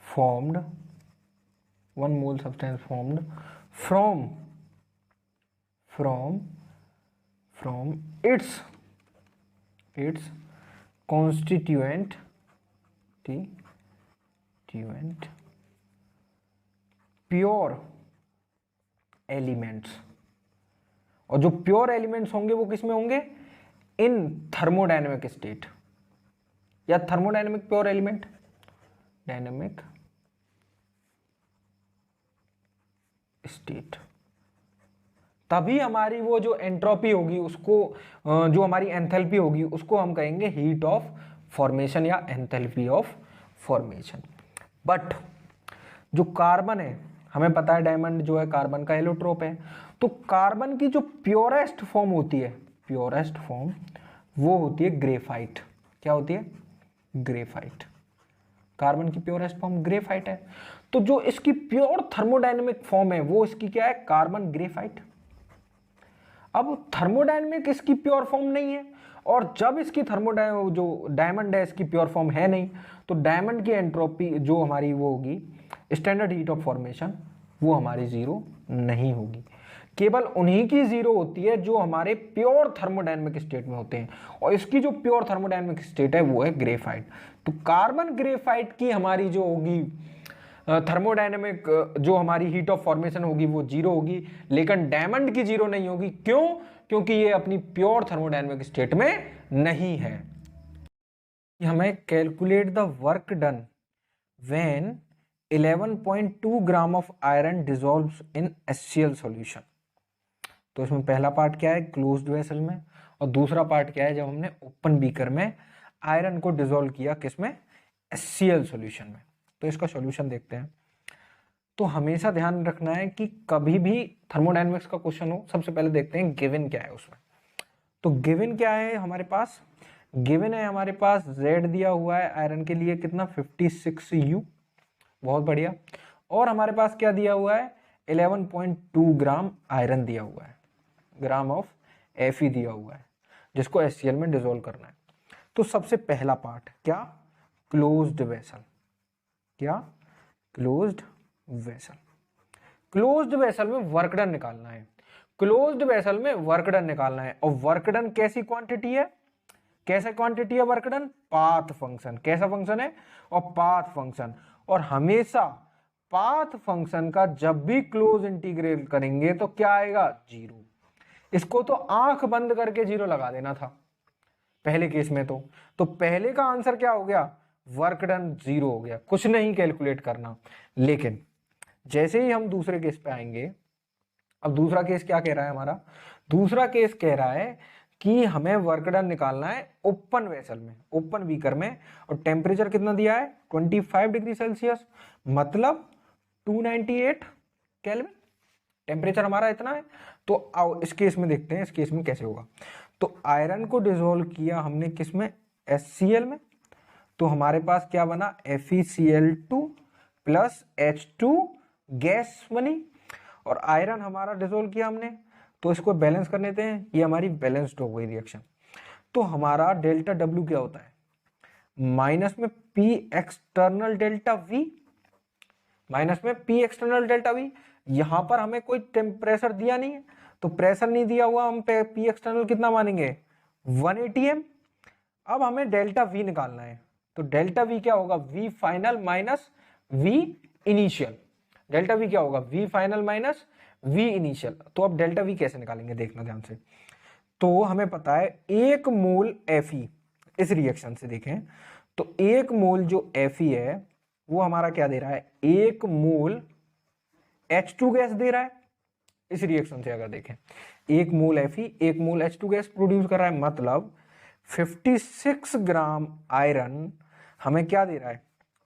formed 1 mole substance formed from its constituent pure elements. और जो प्योर एलिमेंट्स होंगे वो किस में होंगे, इन थर्मोडायनेमिक स्टेट या thermodynamic pure element, dynamic state. तभी हमारी वो जो एंट्रोपी होगी उसको, जो हमारी एंथैल्पी होगी उसको हम कहेंगे हीट ऑफ फॉर्मेशन या एंथैल्पी ऑफ फॉर्मेशन। बट जो कार्बन है, हमें पता है डायमंड जो है कार्बन का एलोट्रोप है, तो कार्बन की जो प्योरेस्ट फॉर्म होती है, प्योरेस्ट फॉर्म वो होती है ग्रेफाइट। क्या होती है, ग्रेफाइट। कार्बन की प्योरेस्ट फॉर्म ग्रेफाइट है। तो जो इसकी प्योर थर्मोडायनेमिक फॉर्म है वो इसकी क्या है, कार्बन ग्रेफाइट। अब थर्मोडायनेमिक इसकी प्योर फॉर्म नहीं है, और जब इसकी जो डायमंड है इसकी प्योर फॉर्म है नहीं, तो डायमंड की एंट्रोपी जो हमारी वो होगी स्टैंडर्ड हीट ऑफ फॉर्मेशन, वो हमारी जीरो नहीं होगी। केवल उन्हीं की जीरो होती है जो हमारे प्योर थर्मोडायनेमिक स्टेट में होते हैं, और इसकी जो प्योर थर्मोडायनेमिक स्टेट है वो है ग्रेफाइट। तो कार्बन ग्रेफाइट की हमारी जो होगी थर्मोडायनेमिक जो हमारी हीट ऑफ फॉर्मेशन होगी वो जीरो होगी, लेकिन डायमंड की जीरो नहीं होगी। क्यों, क्योंकि ये अपनी प्योर थर्मोडायनेमिक स्टेट में नहीं है। हमें calculate the work done when 11.2 gram of iron dissolves in HCl solution. तो इसमें पहला पार्ट क्या है, क्लोज्ड वेसल में, और दूसरा पार्ट क्या है, जब हमने ओपन बीकर में आयरन को डिसॉल्व किया, किसमें, HCl सॉल्यूशन में। तो इसका सॉल्यूशन देखते हैं। तो हमेशा ध्यान रखना है कि कभी भी थर्मोडायनेमिक्स का क्वेश्चन हो, सबसे पहले देखते हैं गिवन क्या है उसमें। तो गिवन क्या है हमारे पास, गिवन है हमारे पास Z दिया हुआ है आयरन के लिए कितना 56U, बहुत बढ़िया। और हमारे पास क्या दिया हुआ है 11.2 ग्राम आयरन दिया हुआ है, ग्राम ऑफ Fe दिया हुआ है, जिसको HCl में डिसॉल्व करना है। तो सबसे पहला पार्ट क्या, क्लोज्ड वेसल। क्या, क्लोज्ड वेसल। क्लोज्ड वेसल में वर्क डन निकालना है, क्लोज्ड वेसल में वर्क डन निकालना है। और वर्क डन कैसी क्वांटिटी है, कैसा क्वांटिटी है वर्क डन, पाथ फंक्शन। कैसा फंक्शन है, और पाथ फंक्शन। और हमेशा पाथ फंक्शन का जब भी क्लोज इंटीग्रेट करेंगे तो क्या आएगा, जीरो। इसको तो आंख बंद करके जीरो लगा देना था पहले केस में। तो पहले का आंसर क्या हो गया, वर्क डन जीरो हो गया, कुछ नहीं कैलकुलेट करना। लेकिन जैसे ही हम दूसरे केस पे आएंगे, अब दूसरा केस क्या कह रहा है हमारा, दूसरा केस कह रहा है कि हमें वर्क डन निकालना है ओपन वेसल में, ओपन बीकर में, और टेम्परेचर कितना दिया है 25 डिग्री सेल्सियस, मतलब 298 केल्विन टेम्परेचर हमारा इतना है। तो आओ इस केस में देखते हैं इस केस में कैसे होगा। तो आयरन को डिसॉल्व किया हमने किसमें, HCl में। तो हमारे पास क्या बना, FeCl2 प्लस H2 गैस बनी, और आयरन हमारा डिसॉल्व किया हमने। तो इसको बैलेंस कर लेते हैं, ये हमारी बैलेंस्ड हो गई रिएक्शन। तो हमारा डेल्टा W क्या होता है, माइनस में P external delta V, minus में P एक्सटर्नल डेल्टा V। यहां पर हमें कोई टेम्परेचर दिया नहीं है, तो प्रेशर नहीं दिया हुआ, हम P एक्सटर्नल कितना मानेंगे 1 atm। अब हमें डेल्टा वी निकालना है, तो डेल्टा वी क्या होगा, V final minus V initial. Delta V क्या होगा, V final minus V initial. तो अब डेल्टा वी कैसे निकालेंगे, देखना ध्यान से। तो हमें पता है 1 मोल Fe, इस रिएक्शन से देखें तो 1 मोल जो Fe है वो हमारा क्या दे रहा है, 1 मोल H2 गैस दे रहा है। इस रिएक्शन से अगर देखें 1 मोल Fe 1 मोल H2 गैस प्रोड्यूस कर रहा है, मतलब 56 ग्राम आयरन हमें क्या दे रहा है,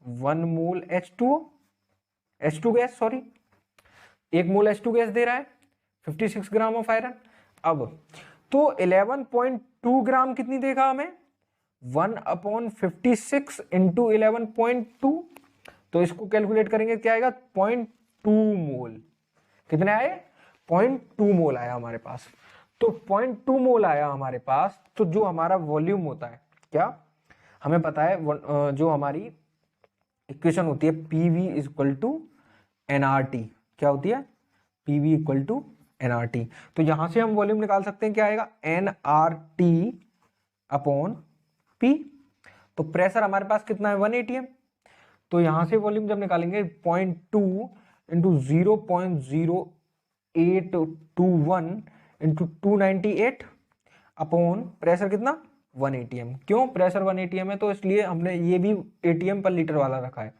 1 मोल H2 गैस, सॉरी 1 मोल H2 गैस दे रहा है, 56 ग्राम ऑफ आयरन। अब तो 11.2 ग्राम कितनी देगा हमें, 1/56 इंटू 11.2। तो इसको कैलकुलेट करेंगे क्या आएगा, 0.2 मोल। कितने आए, 0.2 मोल आया हमारे पास। तो 0.2 मोल आया हमारे पास। तो जो हमारा वॉल्यूम होता है, क्या हमें पता है, जो हमारी इक्वेशन होती है PV इक्वल टू NRT, क्या होती है, PV इक्वल टू NRT। तो यहां से हम वॉल्यूम निकाल सकते हैं, क्या आएगा, NRT अपॉन P। तो प्रेशर हमारे पास कितना है, 1 atm। तो यहां से वॉल्यूम जब निकालेंगे 0.2 इंटू 0.0821 इंटू 298 अपॉन प्रेशर कितना, 1 atm। क्यों, प्रेशर 1 atm है तो इसलिए हमने ये भी atm पर लीटर वाला रखा है,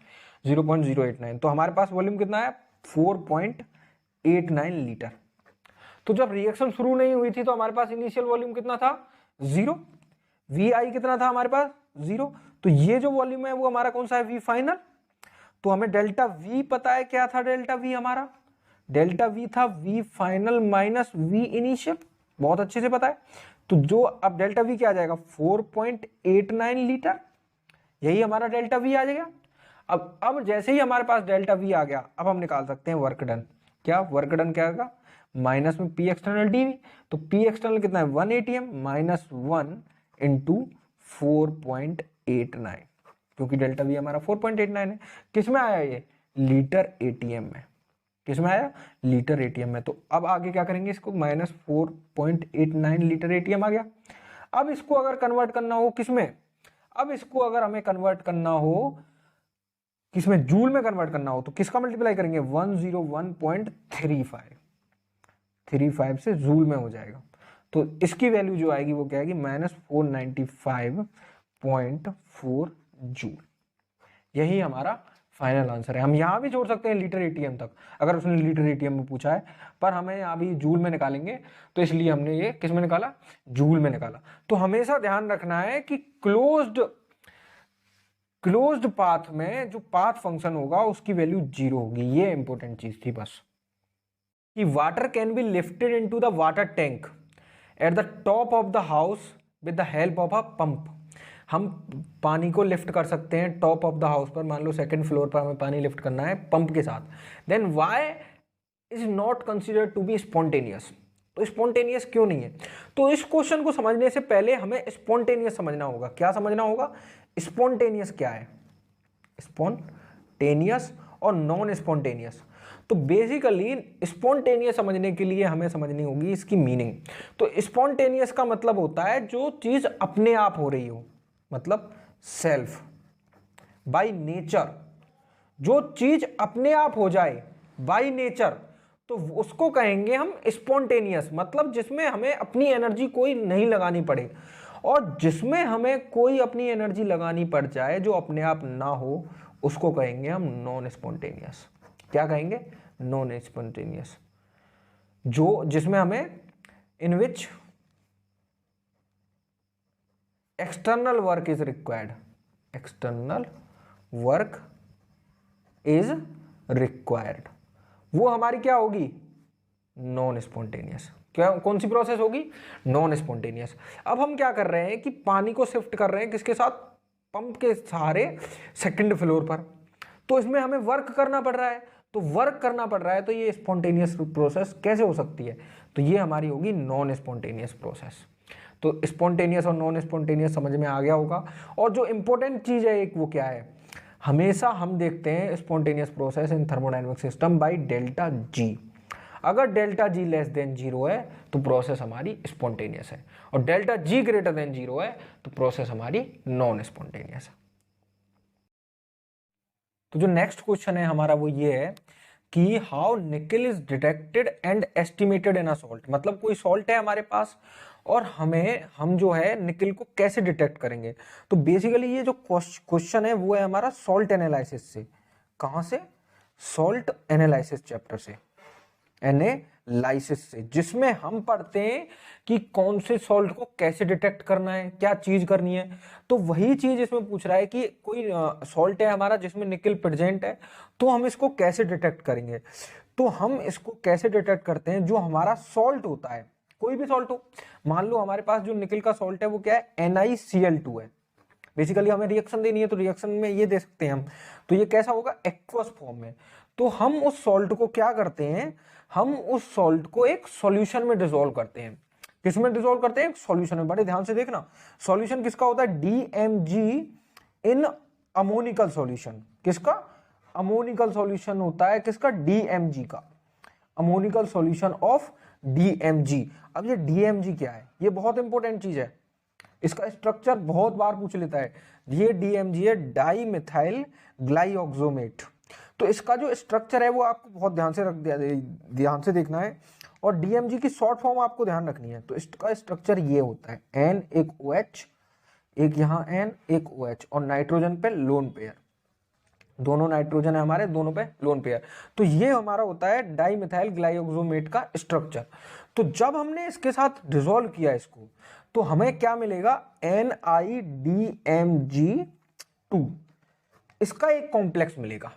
0.089। तो हमारे पास वॉल्यूम कितना है, 4.89 लीटर। तो जब रिएक्शन शुरू नहीं हुई थी तो हमारे पास इनिशियल वॉल्यूम कितना था, 0। VI कितना था हमारे पास, 0। तो ये जो वॉल्यूम है वो हमारा कौन सा है, V फाइनल। तो हमें डेल्टा V पता है, क्या था डेल्टा V हमारा, डेल्टा V था V final minus V initial, बहुत अच्छे से पता है। तो जो अब डेल्टा V क्या आ जाएगा, 4.89 लीटर, यही हमारा डेल्टा V आ जाएगा। अब जैसे ही हमारे पास डेल्टा V आ गया, अब हम निकाल सकते हैं वर्क डन। क्या वर्क डन क्या आएगा, माइनस में P एक्सटर्नल dV। तो P एक्सटर्नल कितना है, 1 atm माइनस 1 इंटू 4.89, क्योंकि डेल्टा V हमारा 4.89 है। किसमें आया ये, लीटर ATM में। किसमें आया, लीटर ATM में। तो अब आगे क्या करेंगे, इसको माइनस 4.89 लीटर ATM आ गया। अब इसको अगर कन्वर्ट करना हो किसमें, अब इसको अगर हमें कन्वर्ट करना हो किसमें, जूल में कन्वर्ट करना हो, तो किसका मल्टीप्लाई करेंगे, 101.35 से जूल में हो जाएगा। तो इसकी वैल्यू जो आएगी वो क्या आएगी, -495.4 जूल। यही हमारा फाइनल आंसर है। हम यहां भी जोड़ सकते हैं लीटर ATM तक, अगर उसने लीटर ATM में पूछा है, पर हमें यहाँ भी जूल में निकालेंगे, तो इसलिए हमने ये किस में निकाला, जूल में निकाला। तो हमेशा ध्यान रखना है कि क्लोज्ड पाथ में जो पाथ फंक्शन होगा उसकी वैल्यू 0 होगी। ये इंपॉर्टेंट चीज थी बस, कि water can be lifted into the water tank at the top of the house with the help of a pump. हम पानी को लिफ्ट कर सकते हैं टॉप ऑफ द हाउस पर, मान लो 2nd फ्लोर पर हमें पानी लिफ्ट करना है पंप के साथ। Then why is not considered to be spontaneous. तो स्पॉन्टेनियस क्यों नहीं है, तो इस क्वेश्चन को समझने से पहले हमें स्पॉन्टेनियस समझना होगा। क्या समझना होगा, स्पॉन्टेनियस क्या है, स्पॉन्टेनियस और नॉन स्पॉन्टेनियस। तो बेसिकली स्पॉन्टेनियस समझने के लिए हमें समझनी होगी इसकी मीनिंग। तो स्पॉन्टेनियस का मतलब होता है जो चीज अपने आप हो रही हो, मतलब सेल्फ, बाय नेचर। जो चीज अपने आप हो जाए बाय नेचर, तो उसको कहेंगे हम स्पॉन्टेनियस, मतलब जिसमें हमें अपनी एनर्जी कोई नहीं लगानी पड़े। और जिसमें हमें कोई अपनी एनर्जी लगानी पड़ जाए जो अपने आप ना हो, उसको कहेंगे हम नॉन स्पॉन्टेनियस। क्या कहेंगे, नॉन स्पॉन्टेनियस। जो जिसमें हमें in which external work is required, external work is required, वो हमारी क्या होगी, नॉन स्पॉन्टेनियस। क्या, कौन सी प्रोसेस होगी, नॉन स्पॉन्टेनियस। अब हम क्या कर रहे हैं कि पानी को शिफ्ट कर रहे हैं किसके साथ, पंप के सहारे 2nd फ्लोर पर। तो इसमें हमें वर्क करना पड़ रहा है, तो वर्क करना पड़ रहा है, तो ये स्पॉन्टेनियस प्रोसेस कैसे हो सकती है, तो ये हमारी होगी नॉन स्पॉन्टेनियस प्रोसेस। तो स्पॉन्टेनियस और नॉन स्पॉन्टेनियस समझ में आ गया होगा। और जो इंपॉर्टेंट चीज है एक, वो क्या है, हमेशा हम देखते हैं spontaneous process in thermodynamic system by delta G. अगर डेल्टा जी लेस देन 0 है तो प्रोसेस हमारी स्पॉन्टेनियस है, और डेल्टा जी ग्रेटर देन 0 है तो प्रोसेस हमारी नॉन स्पॉन्टेनियस है। तो जो नेक्स्ट क्वेश्चन है हमारा वो ये है कि हाउ निकल is detected and estimated in a salt. मतलब कोई सॉल्ट है हमारे पास और हम जो है निकल को कैसे डिटेक्ट करेंगे। तो बेसिकली ये जो क्वेश्चन है वो है हमारा सॉल्ट एनालिसिस से। कहां से? सॉल्ट एनालिसिस चैप्टर से, एनालिसिस से, जिसमें हम पढ़ते हैं कि कौन से सॉल्ट को कैसे डिटेक्ट करना है, क्या चीज करनी है। तो वही चीज इसमें पूछ रहा है कि कोई सॉल्ट है हमारा जिसमें निकल प्रेजेंट है, तो हम इसको कैसे डिटेक्ट करेंगे। तो हम इसको कैसे डिटेक्ट करते हैं, जो हमारा सॉल्ट होता है, कोई भी सॉल्ट हो, मान लो हमारे पास जो निकल का सॉल्ट है वो क्या है, NiCl2 है। बेसिकली हमें रिएक्शन देनी है तो रिएक्शन में ये दे सकते हैं हम, तो ये कैसा होगा, एक्वस फॉर्म में। तो हम उस सॉल्ट को क्या करते हैं, हम उस सॉल्ट को एक सॉल्यूशन में डिसॉल्व करते हैं। किसमें डिसॉल्व करते हैं? एक सॉल्यूशन में। बड़े ध्यान से देखना, सॉल्यूशन किसका होता है, DMG इन अमोनिकल सॉल्यूशन। किसका? अमोनिकल सॉल्यूशन होता है किसका, DMG का, अमोनिकल सॉल्यूशन ऑफ DMG। अब ये DMG क्या है, ये बहुत इंपॉर्टेंट चीज है, इसका स्ट्रक्चर बहुत बार पूछ लेता है। ये DMG है, डाई मिथाइल ग्लाइऑक्सोमेट। तो इसका जो स्ट्रक्चर है वो आपको बहुत ध्यान से देखना है, और DMG की शॉर्ट फॉर्म आपको ध्यान रखनी है। तो इसका स्ट्रक्चर ये होता है, N एक OH, एक यहाँ N एक OH, और नाइट्रोजन पे लोन पेयर, दोनों नाइट्रोजन है हमारे, दोनों पे लोन पेयर। तो ये हमारा होता है डाइमिथाइल ग्लाइऑक्सोमेट का स्ट्रक्चर। तो जब हमने इसके साथ डिसॉल्व किया इसको, तो हमें क्या मिलेगा, NiDMG2, इसका एक कॉम्प्लेक्स मिलेगा।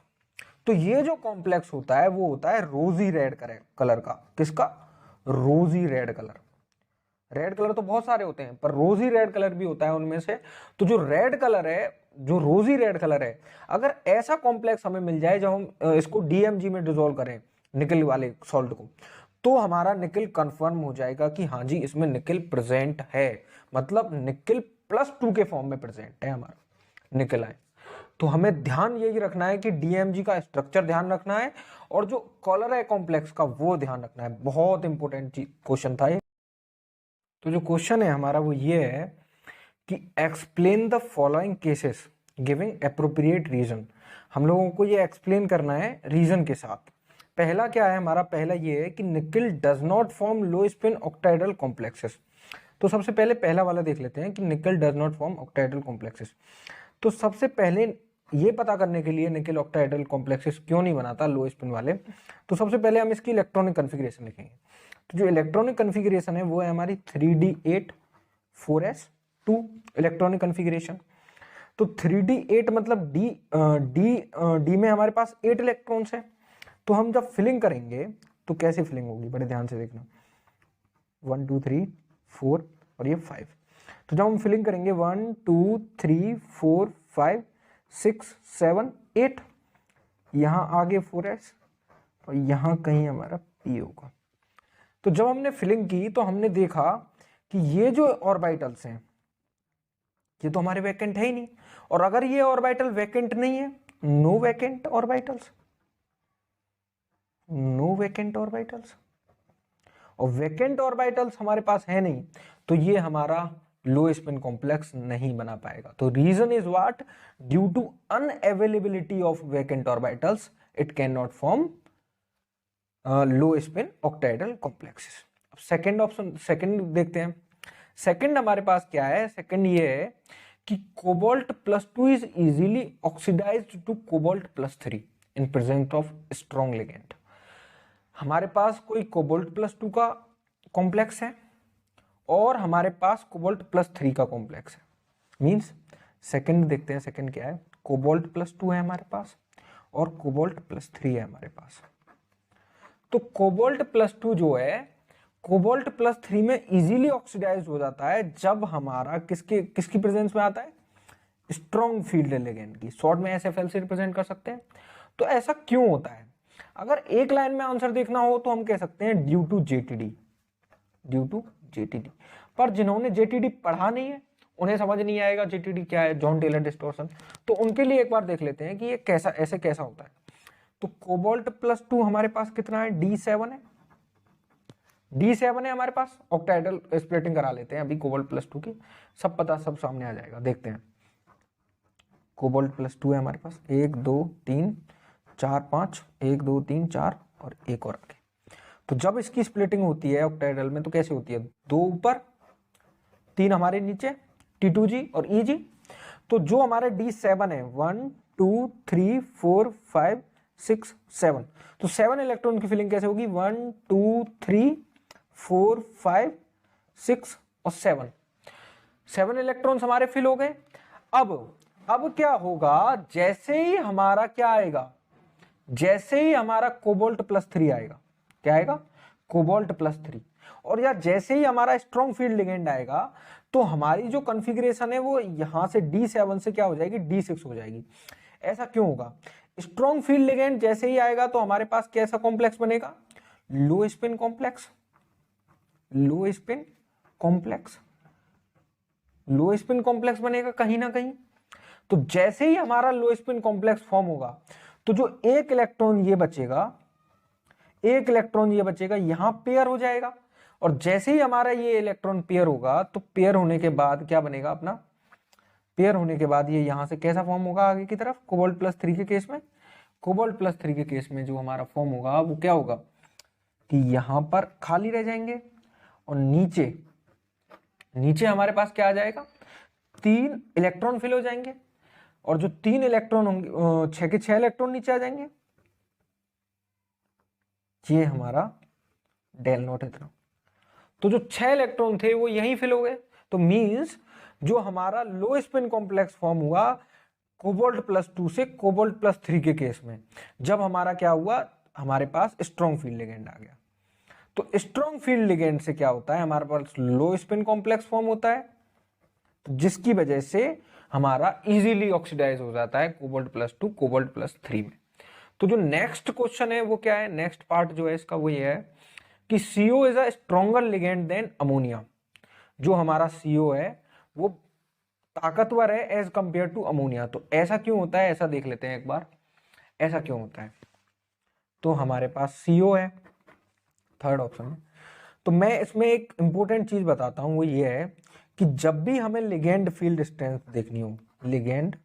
तो ये जो कॉम्प्लेक्स होता है वो होता है रोजी रेड कलर का। किसका? रोजी रेड कलर। रेड कलर तो बहुत सारे होते हैं, पर रोजी रेड कलर भी होता है उनमें से। तो जो रेड कलर है, जो रोजी रेड कलर है, अगर ऐसा कॉम्प्लेक्स हमें मिल जाए जब हम इसको DMG में डिसॉल्व करें निकल वाले सॉल्ट को, तो हमारा निकल कंफर्म हो जाएगा कि हाँ जी इसमें निकल प्रेजेंट है, मतलब निकल +2 के फॉर्म में प्रेजेंट है हमारा निकल आए। तो हमें ध्यान यही रखना है कि DMG का स्ट्रक्चर ध्यान रखना है, और जो कलर है कॉम्प्लेक्स का वो ध्यान रखना है। बहुत इंपॉर्टेंट क्वेश्चन था ये। तो जो क्वेश्चन है हमारा वो ये है कि explain the following cases giving appropriate reason. हम लोगों को ये एक्सप्लेन करना है रीजन के साथ। पहला क्या है हमारा, पहला ये है कि निकल does not form low spin octahedral complexes. तो सबसे पहले पहला वाला देख लेते हैं कि निकल डज नॉट फॉर्म ऑक्टाइडल कॉम्प्लेक्सेस। तो सबसे पहले ये पता करने के लिए निकल ऑक्टाइडल कॉम्प्लेक्सेस क्यों नहीं बनाता लो स्पिन वाले, तो सबसे पहले हम इसकी इलेक्ट्रॉनिक कन्फिग्रेशन लिखेंगे। तो जो इलेक्ट्रॉनिक कन्फिग्रेशन है वो है हमारी 3D8 4s2 इलेक्ट्रॉनिक कन्फिग्रेशन। तो 3D8 मतलब डी में हमारे पास 8 इलेक्ट्रॉन्स है। तो हम जब फिलिंग करेंगे तो कैसे फिलिंग होगी, बड़े ध्यान से देखना, 1 2 3 4 और ये 5। तो जब हम फिलिंग करेंगे 1 2 3 4 5 6 7 8, यहाँ आगे 4s और यहाँ कहीं हमारा P होगा। तो जब हमने फिलिंग की तो हमने देखा कि ये जो ऑर्बिटल्स हैं ये तो हमारे वैकेंट है ही नहीं, और अगर ये ऑर्बिटल वैकेंट नहीं है, no vacant orbitals, no vacant orbitals, और वैकेंट ऑर्बिटल्स हमारे पास है नहीं, तो ये हमारा लो स्पिन कॉम्प्लेक्स नहीं बना पाएगा। तो reason is what, due to unavailability of vacant orbitals it can not form low spin octahedral complexes. अब सेकंड ऑप्शन, सेकंड देखते हैं। सेकंड हमारे पास क्या है, सेकंड ये है कि cobalt +2 is easily oxidised to cobalt +3 in presence of strong ligand. हमारे पास कोई कोबाल्ट +2 का कॉम्प्लेक्स है और हमारे पास कोबाल्ट +3 का कॉम्प्लेक्स है। मींस सेकंड देखते हैं, सेकंड क्या है, कोबाल्ट +2 है हमारे पास और कोबाल्ट +3 है हमारे पास। तो कोबाल्ट +2 जो है कोबाल्ट +3 में इजीली ऑक्सीडाइज हो जाता है जब हमारा किसकी प्रेजेंस में आता है, स्ट्रॉन्ग फील्ड लिगेंड की। शॉर्ट में SFL से रिप्रेजेंट कर सकते हैं। तो ऐसा क्यों होता है, अगर एक लाइन में आंसर देखना हो तो हम कह सकते हैं due to JTD, due to JTD। पर जिन्होंने JTD पढ़ा नहीं है उन्हें समझ नहीं आएगा JTD क्या है, जॉन टेलर डिस्टॉर्शन। तो उनके लिए एक बार देख लेते हैं कि ये कैसा, ऐसे कैसा होता है। तो कोबाल्ट +2 हमारे पास कितना है, D7 है, D7 है हमारे पास, ऑक्टाइडल स्प्लिटिंग करा लेते हैं अभी कोबाल्ट +2 की, सब पता सब सामने आ जाएगा। देखते हैं, कोबाल्ट +2 है हमारे पास, 1 2 3 4 5, 1 2 3 4 और एक और आगे। तो जब इसकी स्प्लिटिंग होती है ऑक्टाइडल में तो कैसे होती है, 2 ऊपर 3 हमारे नीचे, T2G और EG। तो जो हमारे D7 है 1 2 3 4 5 6 7, तो 7 इलेक्ट्रॉन की फिलिंग कैसे होगी, 1 2 3 4 5 6 और 7 इलेक्ट्रॉन्स हमारे फिल हो गए। अब क्या होगा, जैसे ही हमारा क्या आएगा, जैसे ही हमारा कोबाल्ट +3 आएगा, क्या आएगा, कोबाल्ट +3, और या जैसे ही हमारा स्ट्रॉन्ग फील्ड लिगेंड आएगा तो हमारी जो कॉन्फ़िगरेशन है वो यहां से D7 से क्या हो जाएगी, D6 हो जाएगी। ऐसा क्यों होगा, स्ट्रॉन्ग फील्ड लिगेंड जैसे ही आएगा तो हमारे पास कैसा कॉम्प्लेक्स बनेगा, लो स्पिन कॉम्प्लेक्स, लो स्पिन कॉम्प्लेक्स, लो स्पिन कॉम्प्लेक्स बनेगा कहीं ना कहीं। तो जैसे ही हमारा लो स्पिन कॉम्प्लेक्स फॉर्म होगा तो जो एक इलेक्ट्रॉन ये बचेगा, एक इलेक्ट्रॉन ये बचेगा, यहां पेयर हो जाएगा, और जैसे ही हमारा ये इलेक्ट्रॉन पेयर होगा तो पेयर होने के बाद क्या बनेगा अपना, पेयर होने के बाद ये यहां से कैसा फॉर्म होगा आगे की तरफ, कोबाल्ट +3 के केस में, कोबाल्ट +3 के केस में जो हमारा फॉर्म होगा वो क्या होगा कि यहां पर खाली रह जाएंगे, और नीचे नीचे हमारे पास क्या आ जाएगा, 3 इलेक्ट्रॉन फिल हो जाएंगे, और जो 3 इलेक्ट्रॉन होंगे 6 के 6 इलेक्ट्रॉन नीचे आ जाएंगे, ये हमारा डेल नॉट इतना। तो जो 6 इलेक्ट्रॉन थे वो यहीं फिल हो गए, तो मींस जो हमारा लो स्पिन कॉम्प्लेक्स फॉर्म हुआ कोबाल्ट +2 से कोबाल्ट +3 के केस में, जब हमारा क्या हुआ, हमारे पास स्ट्रॉन्ग फील्ड लिगेंड आ गया। तो स्ट्रॉन्ग फील्ड लिगेंड से क्या होता है, हमारे पास लो स्पिन कॉम्प्लेक्स फॉर्म होता है, तो जिसकी वजह से हमारा इजीली ऑक्सीडाइज हो जाता है कोबाल्ट +2 कोबाल्ट +3 में। तो जो नेक्स्ट क्वेश्चन है वो क्या है, नेक्स्ट पार्ट जो है इसका वो ये है कि CO is a stronger ligand than ammonia. जो हमारा CO है वो ताकतवर है एज कंपेयर टू अमोनिया। तो ऐसा क्यों होता है, ऐसा देख लेते हैं एक बार, ऐसा क्यों होता है। तो हमारे पास CO है थर्ड ऑप्शन में, तो मैं इसमें एक इंपॉर्टेंट चीज बताता हूं, वो ये है कि जब भी हमें लिगेंड फील्ड स्ट्रेंथ देखनी हो, लिगेंड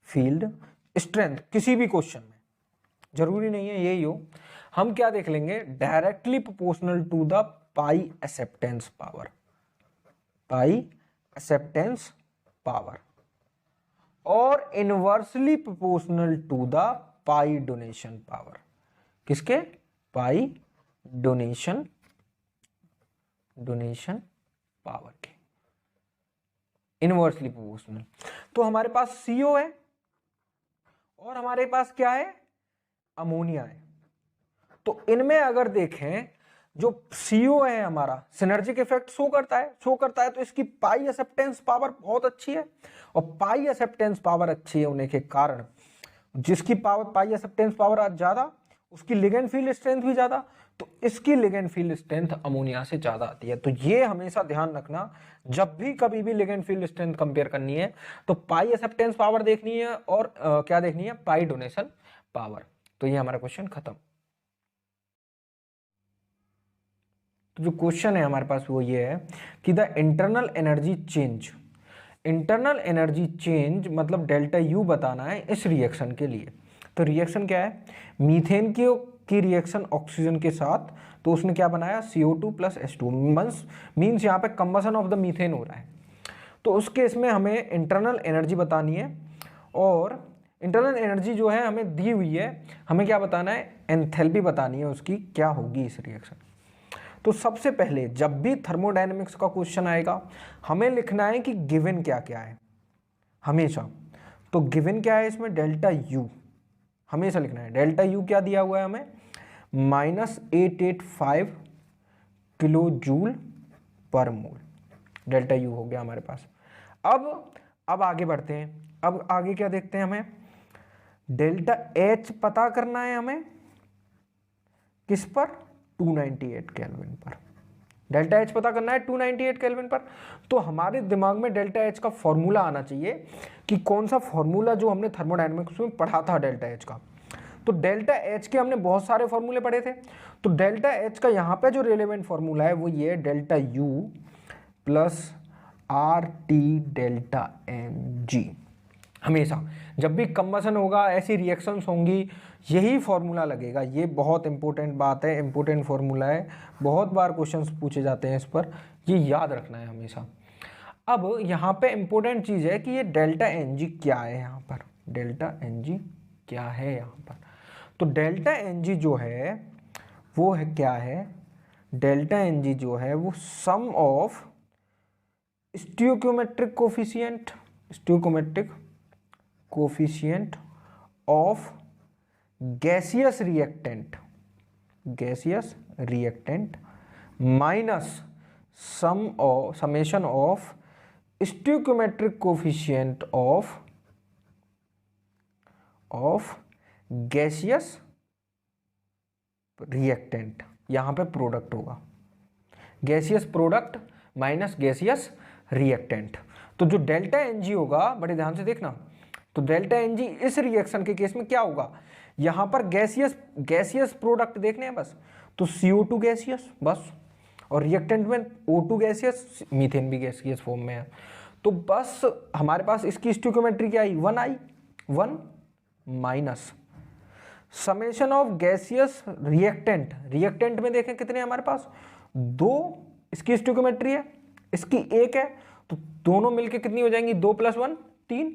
फील्ड स्ट्रेंथ किसी भी क्वेश्चन में, जरूरी नहीं है यही हो, हम क्या देख लेंगे, directly proportional to the pi acceptance power, pi acceptance power, और inversely proportional to the pi donation power. किसके, पाई डोनेशन पावर के इनवर्सली प्रोपोर्शनल। तो हमारे पास CO है और हमारे पास क्या है, अमोनिया है। तो इनमें अगर देखें जो CO है हमारा सिनर्जिक इफेक्ट शो करता है, तो इसकी पाई एक्सेप्टेंस पावर बहुत अच्छी है, और पाई एक्सेप्टेंस पावर अच्छी होने के कारण जिसकी पावर पाई एक्सेप्टेंस पावर ज्यादा उसकी लिगेंड फील्ड स्ट्रेंथ भी ज्यादा, तो इसकी लिगेंड फील्ड स्ट्रेंथ अमोनिया से ज्यादा आती है। तो ये हमेशा ध्यान रखना, जब भी कभी भी लिगेंड फील्ड स्ट्रेंथ कंपेयर करनी है तो पाई एक्सेप्टेंस पावर देखनी है और क्या देखनी है, पाई डोनेशन पावर। तो ये हमारा क्वेश्चन खत्म। तो जो क्वेश्चन है हमारे पास वो ये है कि the internal energy change, internal energy change मतलब डेल्टा U बताना है इस रिएक्शन के लिए। तो रिएक्शन क्या है, मीथेन की रिएक्शन ऑक्सीजन के साथ, तो उसने क्या बनाया, CO2 + H2 मीन्स यहाँ पे कंबसन ऑफ द मीथेन हो रहा है। तो उस केस में हमें इंटरनल एनर्जी बतानी है, और इंटरनल एनर्जी जो है हमें दी हुई है, हमें क्या बताना है, एंथैल्पी बतानी है उसकी क्या होगी इस रिएक्शन। तो सबसे पहले जब भी थर्मोडायनेमिक्स का क्वेश्चन आएगा हमें लिखना है कि गिवन क्या क्या है हमेशा। तो गिवन क्या है इसमें, डेल्टा U हमेशा लिखना है। डेल्टा U क्या दिया हुआ है हमें, -885 किलो जूल पर मोल, डेल्टा U हो गया हमारे पास। अब आगे बढ़ते हैं, अब आगे क्या देखते हैं, हमें डेल्टा H पता करना है हमें किस पर, 298 केल्विन पर। डेल्टा H पता करना है 298 केल्विन पर। तो हमारे दिमाग में डेल्टा H का फॉर्मूला आना चाहिए कि कौन सा फॉर्मूला जो हमने थर्मोडायनेमिक्स में पढ़ा था डेल्टा H का। तो डेल्टा एच के हमने बहुत सारे फॉर्मूले पढ़े थे, तो डेल्टा एच का यहाँ पे जो रिलेवेंट फॉर्मूला है वो ये है delta U plus R T delta N G. हमेशा जब भी कंबसन होगा, ऐसी रिएक्शंस होंगी, यही फॉर्मूला लगेगा। ये बहुत इंपॉर्टेंट बात है, इंपॉर्टेंट फॉर्मूला है, बहुत बार क्वेश्चंस पूछे जाते हैं इस पर, ये याद रखना है हमेशा। अब यहाँ पे इंपॉर्टेंट चीज़ है कि ये डेल्टा एन जी क्या है, यहाँ पर डेल्टा एन जी क्या है यहाँ पर। तो डेल्टा एन जी जो है वो है क्या है, डेल्टा एन जी जो है वो sum of stoichiometric coefficient of gaseous reactant minus summation of stoichiometric coefficient of gaseous reactant. यहां पे प्रोडक्ट होगा, gaseous product minus gaseous reactant. तो जो डेल्टा एनजी होगा, बड़े ध्यान से देखना, तो डेल्टा एनजी इस रिएक्शन के केस में क्या होगा, यहां पर गैसियस प्रोडक्ट देखने हैं बस, तो CO2 गैसियस बस, और रिएक्टेंट में O2 गैसियस, मीथेन भी गैसियस फॉर्म में है। तो बस हमारे पास इसकी स्टोइकियोमेट्री क्या आई, 1 minus summation of gaseous reactant में देखें कितने हमारे पास, 2 इसकी स्टोइकियोमेट्री है, इसकी 1 है, तो दोनों मिलके कितनी हो जाएंगी, 2 + 1 3,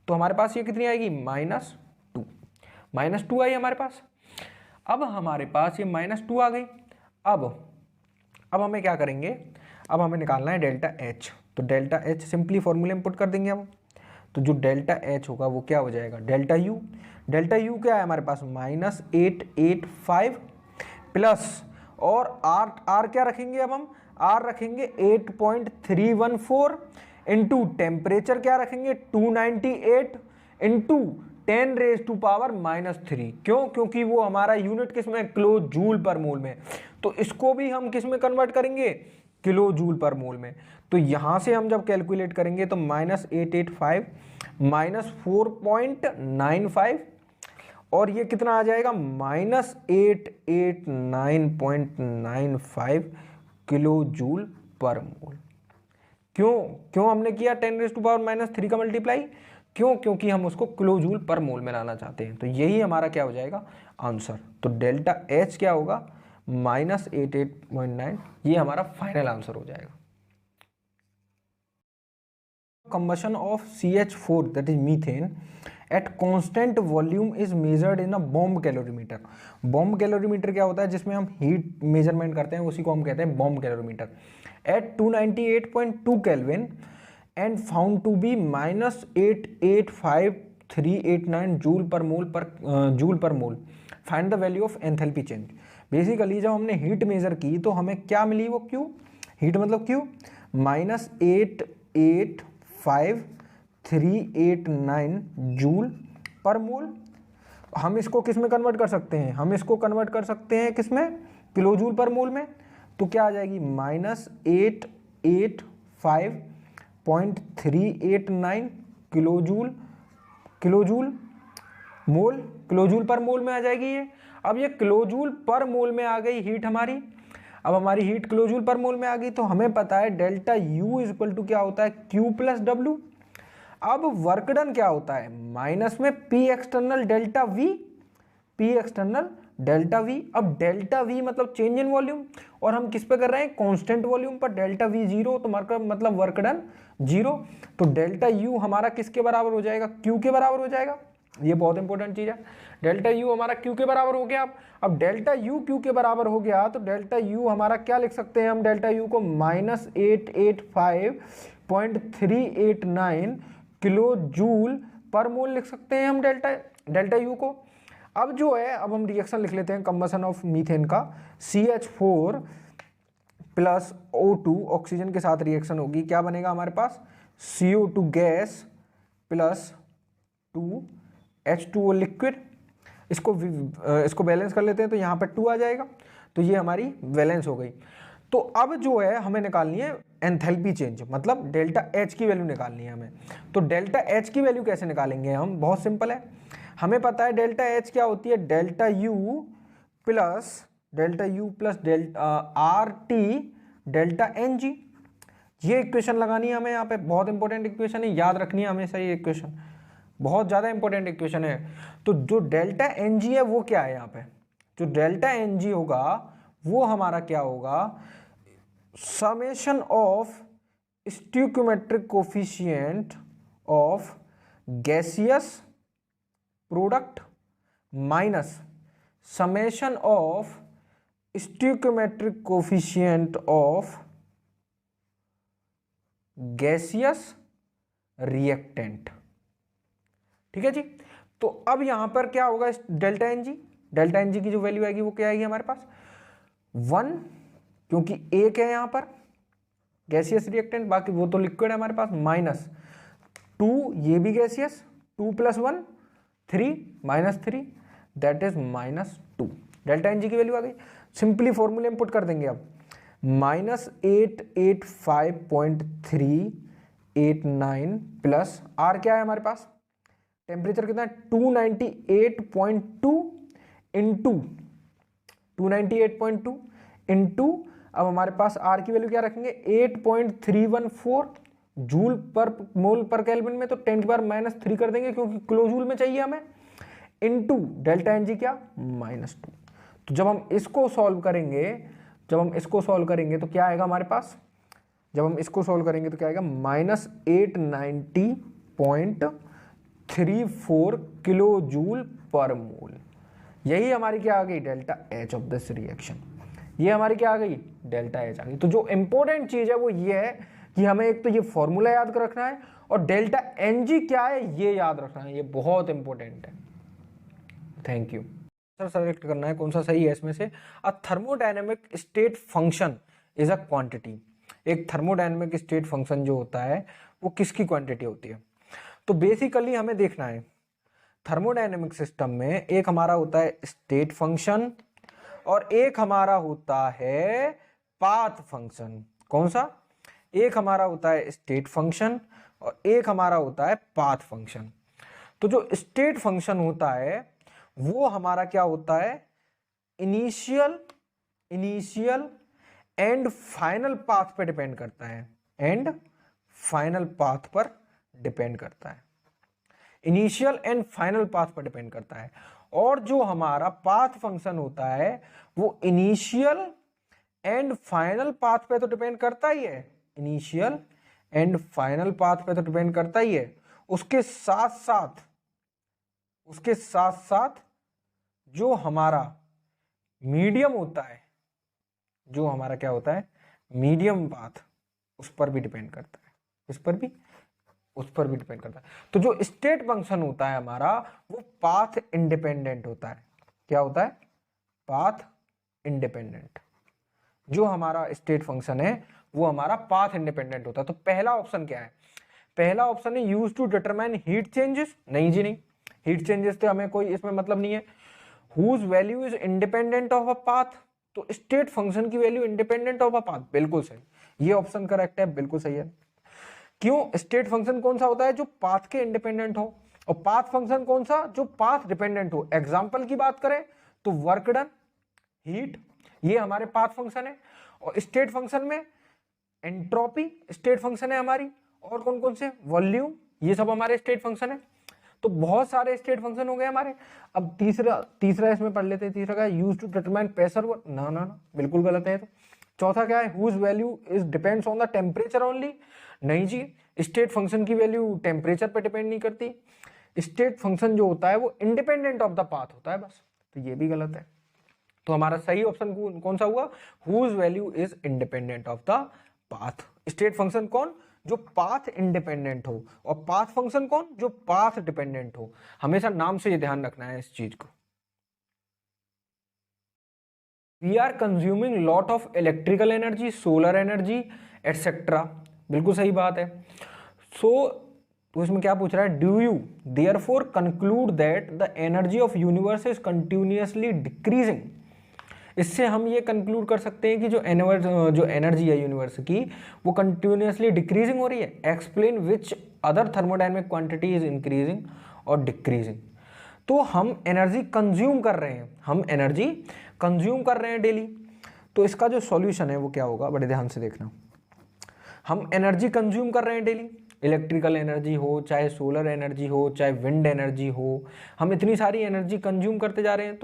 तो हमारे पास ये कितनी आएगी, -2 आई हमारे पास। अब हमारे पास ये -2 आ गई। अब हमें क्या करेंगे, अब हमें निकालना है डेल्टा एच। तो डेल्टा एच सिंपली फॉर्मूले में पुट कर देंगे हम। तो जो डेल्टा एच होगा वो क्या हो जाएगा, डेल्टा यू क्या है हमारे पास, -885 प्लस, और आर क्या रखेंगे, अब हम आर रखेंगे 8.314 इंटू टेम्परेचर क्या रखेंगे 298 इंटू 10⁻⁻3। क्यों, क्योंकि वो हमारा यूनिट किस में, किलो जूल पर मोल में, तो इसको भी हम किस में कन्वर्ट करेंगे, किलो जूल पर मोल में। तो यहां से हम जब कैलकुलेट करेंगे तो -885 -4.95, और ये कितना आ जाएगा, -889.95 किलो जूल पर मोल। क्यों हमने किया 10⁻³ का मल्टीप्लाई, क्योंकि हम उसको किलो जूल पर मोल में लाना चाहते हैं। तो यही हमारा क्या हो जाएगा आंसर। तो डेल्टा एच क्या होगा, -88.9, ये हमारा फाइनल आंसर हो जाएगा। Combustion of CH4 that is methane at constant volume is measured in a bomb calorimeter। Bomb calorimeter क्या होता है, जिसमें हम हीट मेजरमेंट करते हैं, उसी को हम कहते हैं bomb calorimeter. At 298.2 kelvin and found to be -885389 joule per mole. Find the value of enthalpy change. Basically जब हमने हीट मेजर की तो हमें क्या मिली, वो क्यू, हीट मतलब क्यू, -885389 जूल पर मोल। हम इसको किस में कन्वर्ट कर सकते हैं, हम इसको कन्वर्ट कर सकते हैं किस में, किलो जूल पर मोल में। तो क्या आ जाएगी, -885.389 किलो जूल पर मोल में आ जाएगी ये। अब ये किलो जूल पर मोल में आ गई हीट हमारी। अब हमारी हीट किलो जूल पर मोल में आ गई, तो हमें पता है डेल्टा यू इक्वल टू क्या होता है, Q + W। अब वर्क डन क्या होता है, माइनस में P एक्सटर्नल डेल्टा V। अब डेल्टा V मतलब चेंज इन वॉल्यूम, और हम किस पे कर रहे हैं, कांस्टेंट वॉल्यूम पर। डेल्टा V 0, तो मतलब वर्क डन 0। तो डेल्टा U हमारा किसके बराबर हो जाएगा, Q के बराबर हो जाएगा। ये बहुत इंपॉर्टेंट चीज है। डेल्टा U हमारा Q के बराबर हो गया। अब डेल्टा U Q के बराबर हो गया, तो डेल्टा U हमारा क्या लिख सकते हैं हम, डेल्टा U को -885.389 किलो जूल पर मोल लिख सकते हैं हम डेल्टा U को। अब जो है, अब हम रिएक्शन लिख लेते हैं कंबसन ऑफ मीथेन का। CH4 + O2 ऑक्सीजन के साथ रिएक्शन होगी, क्या बनेगा हमारे पास, CO2 गैस + 2H2O लिक्विड। इसको बैलेंस कर लेते हैं, तो यहाँ पर 2 आ जाएगा। तो ये हमारी बैलेंस हो गई। तो अब जो है हमें निकालनी है एंथैल्पी चेंज, मतलब डेल्टा एच की वैल्यू निकालनी है हमें। तो डेल्टा एच की वैल्यू कैसे निकालेंगे हम, बहुत सिंपल है। हमें पता है डेल्टा एच क्या होती है, delta U plus delta R T delta N G. ये इक्वेशन लगानी है हमें यहाँ पे, बहुत इंपॉर्टेंट इक्वेशन है, याद रखनी है हमेशा ये इक्वेशन, बहुत ज़्यादा इंपॉर्टेंट इक्वेशन है। तो जो डेल्टा एन जी है वो क्या है यहाँ पे, जो डेल्टा एन जी होगा वो हमारा क्या होगा, summation of stoichiometric coefficient of gaseous product minus summation of stoichiometric coefficient of gaseous reactant. ठीक है जी। तो अब यहां पर क्या होगा, डेल्टा एन जी की जो वैल्यू आएगी वो क्या आएगी हमारे पास 1, क्योंकि एक है यहां पर गैसियस रिएक्टेंट, बाकी वो तो लिक्विड है हमारे पास, माइनस 2, ये भी gaseous, 2 + 1 3 -3 that is -2। Delta N G की वैल्यू आ गई। सिंपली फॉर्मूले में पुट कर देंगे अब, -885.389 प्लस आर क्या है हमारे पास, टेम्परेचर कितना है 298.2 इंटू 298.2 इंटू, अब हमारे पास आर की वैल्यू क्या रखेंगे 8.314 joule per mole per kelvin में, तो 10⁻³ कर देंगे क्योंकि किलो जूल में चाहिए हमें, इंटू डेल्टा एन जी क्या -2। तो जब हम इसको सॉल्व करेंगे तो क्या आएगा हमारे पास, जब हम इसको सॉल्व करेंगे तो क्या आएगा -890.34 किलो जूल पर मोल। यही हमारी क्या आ गई, delta H of this reaction. ये हमारी क्या आ गई, डेल्टा एच आ गई। तो जो इंपॉर्टेंट चीज है वो ये है कि हमें एक तो ये फॉर्मूला याद कर रखना है और डेल्टा एन जी क्या है ये याद रखना है, ये बहुत इंपॉर्टेंट है। Thank you. सेलेक्ट करना है कौन सा सही है इसमें से। A thermodynamic state function is a quantity. एक थर्मोडायनेमिक स्टेट फंक्शन जो होता है वो किसकी क्वांटिटी होती है। तो बेसिकली हमें देखना है थर्मोडायनेमिक सिस्टम में एक हमारा होता है स्टेट फंक्शन और एक हमारा होता है पाथ फंक्शन। कौन सा, एक हमारा होता है स्टेट फंक्शन और एक हमारा होता है पाथ फंक्शन। तो जो स्टेट फंक्शन होता है वो हमारा क्या होता है, इनिशियल एंड फाइनल पाथ पे डिपेंड करता है, एंड फाइनल पाथ पर डिपेंड करता है, इनिशियल एंड फाइनल पाथ पर डिपेंड करता है। और जो हमारा पाथ फंक्शन होता है वो इनिशियल एंड फाइनल पाथ पे तो डिपेंड करता ही है, इनिशियल एंड फाइनल पाथ पे तो डिपेंड करता ही है, उसके साथ साथ जो हमारा मीडियम होता है, जो हमारा क्या होता है मीडियम पाथ, उस पर भी डिपेंड करता है, उस पर भी डिपेंड करता है। तो जो स्टेट फंक्शन होता है हमारा वो पाथ इंडिपेंडेंट होता है। क्या होता है, पाथ इंडिपेंडेंट। जो हमारा स्टेट फंक्शन है वो हमारा पाथ इंडिपेंडेंट होता है। तो पहला ऑप्शन क्या है, पहला ऑप्शन है use to determine heat changes. नहीं जी नहीं, हीट चेंजेस से हमें कोई इसमें मतलब नहीं है। Whose value is independent of a path, तो स्टेट फंक्शन की value independent of a path, बिल्कुल सही, ये ऑप्शन करेक्ट है, बिल्कुल सही है। क्यों, स्टेट फंक्शन कौन सा होता है जो पाथ के इंडिपेंडेंट हो, और पाथ फंक्शन कौन सा जो पाथ डिपेंडेंट हो। एग्जांपल की बात करें तो वर्क डन, हीट, ये हमारे पाथ फंक्शन है। और स्टेट फंक्शन में एंट्रोपी स्टेट फंक्शन है हमारी, और कौन कौन से, वॉल्यूम, ये सब हमारे स्टेट फंक्शन है। तो बहुत सारे स्टेट फंक्शन हो गए हमारे। अब तीसरा इसमें पढ़ लेते हैं। तीसरा क्या है, यूज टू डिटरमाइन प्रेशर, ना बिल्कुल गलत है। तो चौथा क्या है, whose value is depends on the temperature only. नहीं जी, स्टेट फंक्शन की वैल्यू टेम्परेचर पे डिपेंड नहीं करती। स्टेट फंक्शन जो होता है वो इंडिपेंडेंट ऑफ द पाथ होता है बस, तो ये भी गलत है। तो हमारा सही ऑप्शन कौन सा हुआ, whose value is independent of the path. State function कौन, जो पाथ इंडिपेंडेंट हो, और पाथ फंक्शन कौन, जो पाथ डिपेंडेंट हो। हमेशा नाम से ये ध्यान रखना है इस चीज को। We are consuming lot of electrical energy, solar energy etcetera, बिल्कुल सही बात है। तो इसमें क्या पूछ रहा है, do you therefore conclude that the energy of universe is continuously decreasing. इससे हम ये कंक्लूड कर सकते हैं कि जो एनर्जी है यूनिवर्स की वो कंटिन्यूअसली डिक्रीजिंग हो रही है। Explain which other thermodynamic quantity is increasing और डिक्रीजिंग। तो हम एनर्जी कंज्यूम कर रहे हैं, हम एनर्जी कंज्यूम कर रहे हैं डेली। तो इसका जो सॉल्यूशन है वो क्या होगा, बड़े ध्यान से देखना। हम एनर्जी कंज्यूम कर रहे हैं डेली, इलेक्ट्रिकल एनर्जी हो, चाहे सोलर एनर्जी हो, चाहे विंड एनर्जी हो, हम इतनी सारी एनर्जी कंज्यूम करते जा रहे हैं।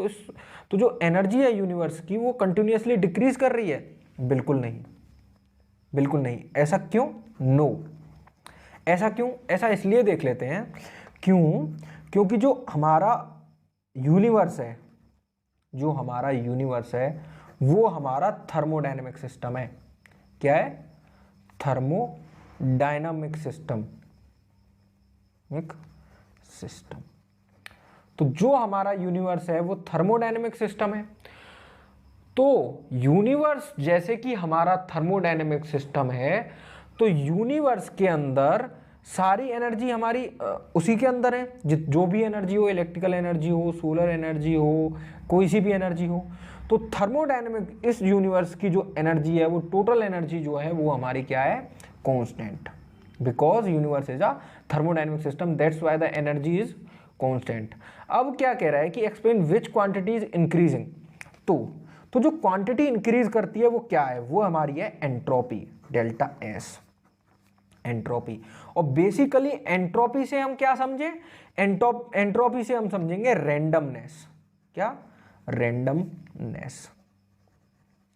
तो जो एनर्जी है यूनिवर्स की वो कंटिन्यूसली डिक्रीज कर रही है? बिल्कुल नहीं, बिल्कुल नहीं। ऐसा क्यों? नो। ऐसा क्यों? ऐसा इसलिए देख लेते हैं। क्यों? क्योंकि जो हमारा यूनिवर्स है, जो हमारा यूनिवर्स है वो हमारा थर्मोडायनेमिक सिस्टम है। क्या है? थर्मोडायनामिक सिस्टम, एक सिस्टम। तो जो हमारा यूनिवर्स है वो थर्मोडायनेमिक सिस्टम है। तो यूनिवर्स जैसे कि हमारा थर्मोडायनेमिक सिस्टम है, तो यूनिवर्स के अंदर सारी एनर्जी हमारी उसी के अंदर है। जो भी एनर्जी हो, इलेक्ट्रिकल एनर्जी हो, सोलर एनर्जी हो, कोई सी भी एनर्जी हो, तो थर्मोडायनेमिक इस यूनिवर्स की जो एनर्जी है वो टोटल एनर्जी जो है वो हमारी क्या है? Constant. Because universe is a thermodynamic system, that's why the energy is constant. अब क्या कह रहा है कि explain which quantity is increasing. तो जो क्वांटिटी इंक्रीज करती है वो क्या है? वो हमारी है एंट्रोपी, डेल्टा एस, एंट्रोपी। और बेसिकली एंट्रोपी से हम क्या समझे? एंट्रोपी से हम समझेंगे रैंडमनेस। क्या? Randomness,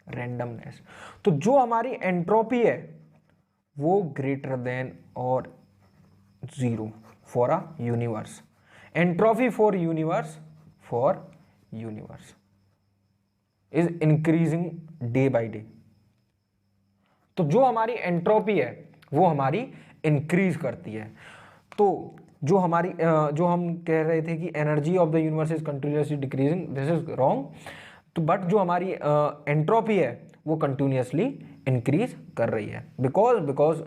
randomness. तो जो हमारी एंट्रोपी है वो ग्रेटर देन और 0 for a universe. Entropy for universe is increasing day by day. तो जो हमारी एंट्रोपी है वो हमारी इंक्रीज करती है। तो जो हमारी जो हम कह रहे थे कि energy of the universe is continuously decreasing, this is wrong. तो बट जो हमारी एंट्रोपी है वो कंटिन्यूसली इंक्रीज कर रही है, because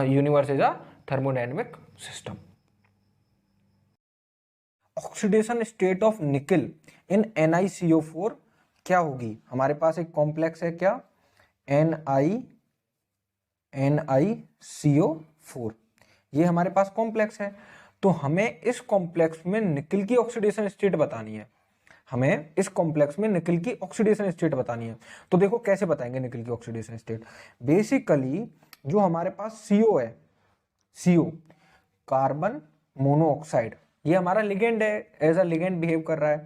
universe is a thermodynamic system. Oxidation state of निकल इन NiCO4 क्या होगी? हमारे पास एक कॉम्प्लेक्स है, क्या? NiCO4, ये हमारे पास कॉम्प्लेक्स है। तो हमें इस कॉम्प्लेक्स में निकल की ऑक्सीडेशन स्टेट बतानी है। हमें इस कॉम्प्लेक्स में निकल की ऑक्सीडेशन स्टेट बतानी है। तो देखो कैसे बताएंगे निकल की ऑक्सीडेशन स्टेट। बेसिकली जो हमारे पास CO है, CO कार्बन मोनोऑक्साइड, ये हमारा लिगेंड है, एज अ लिगेंड बिहेव कर रहा है।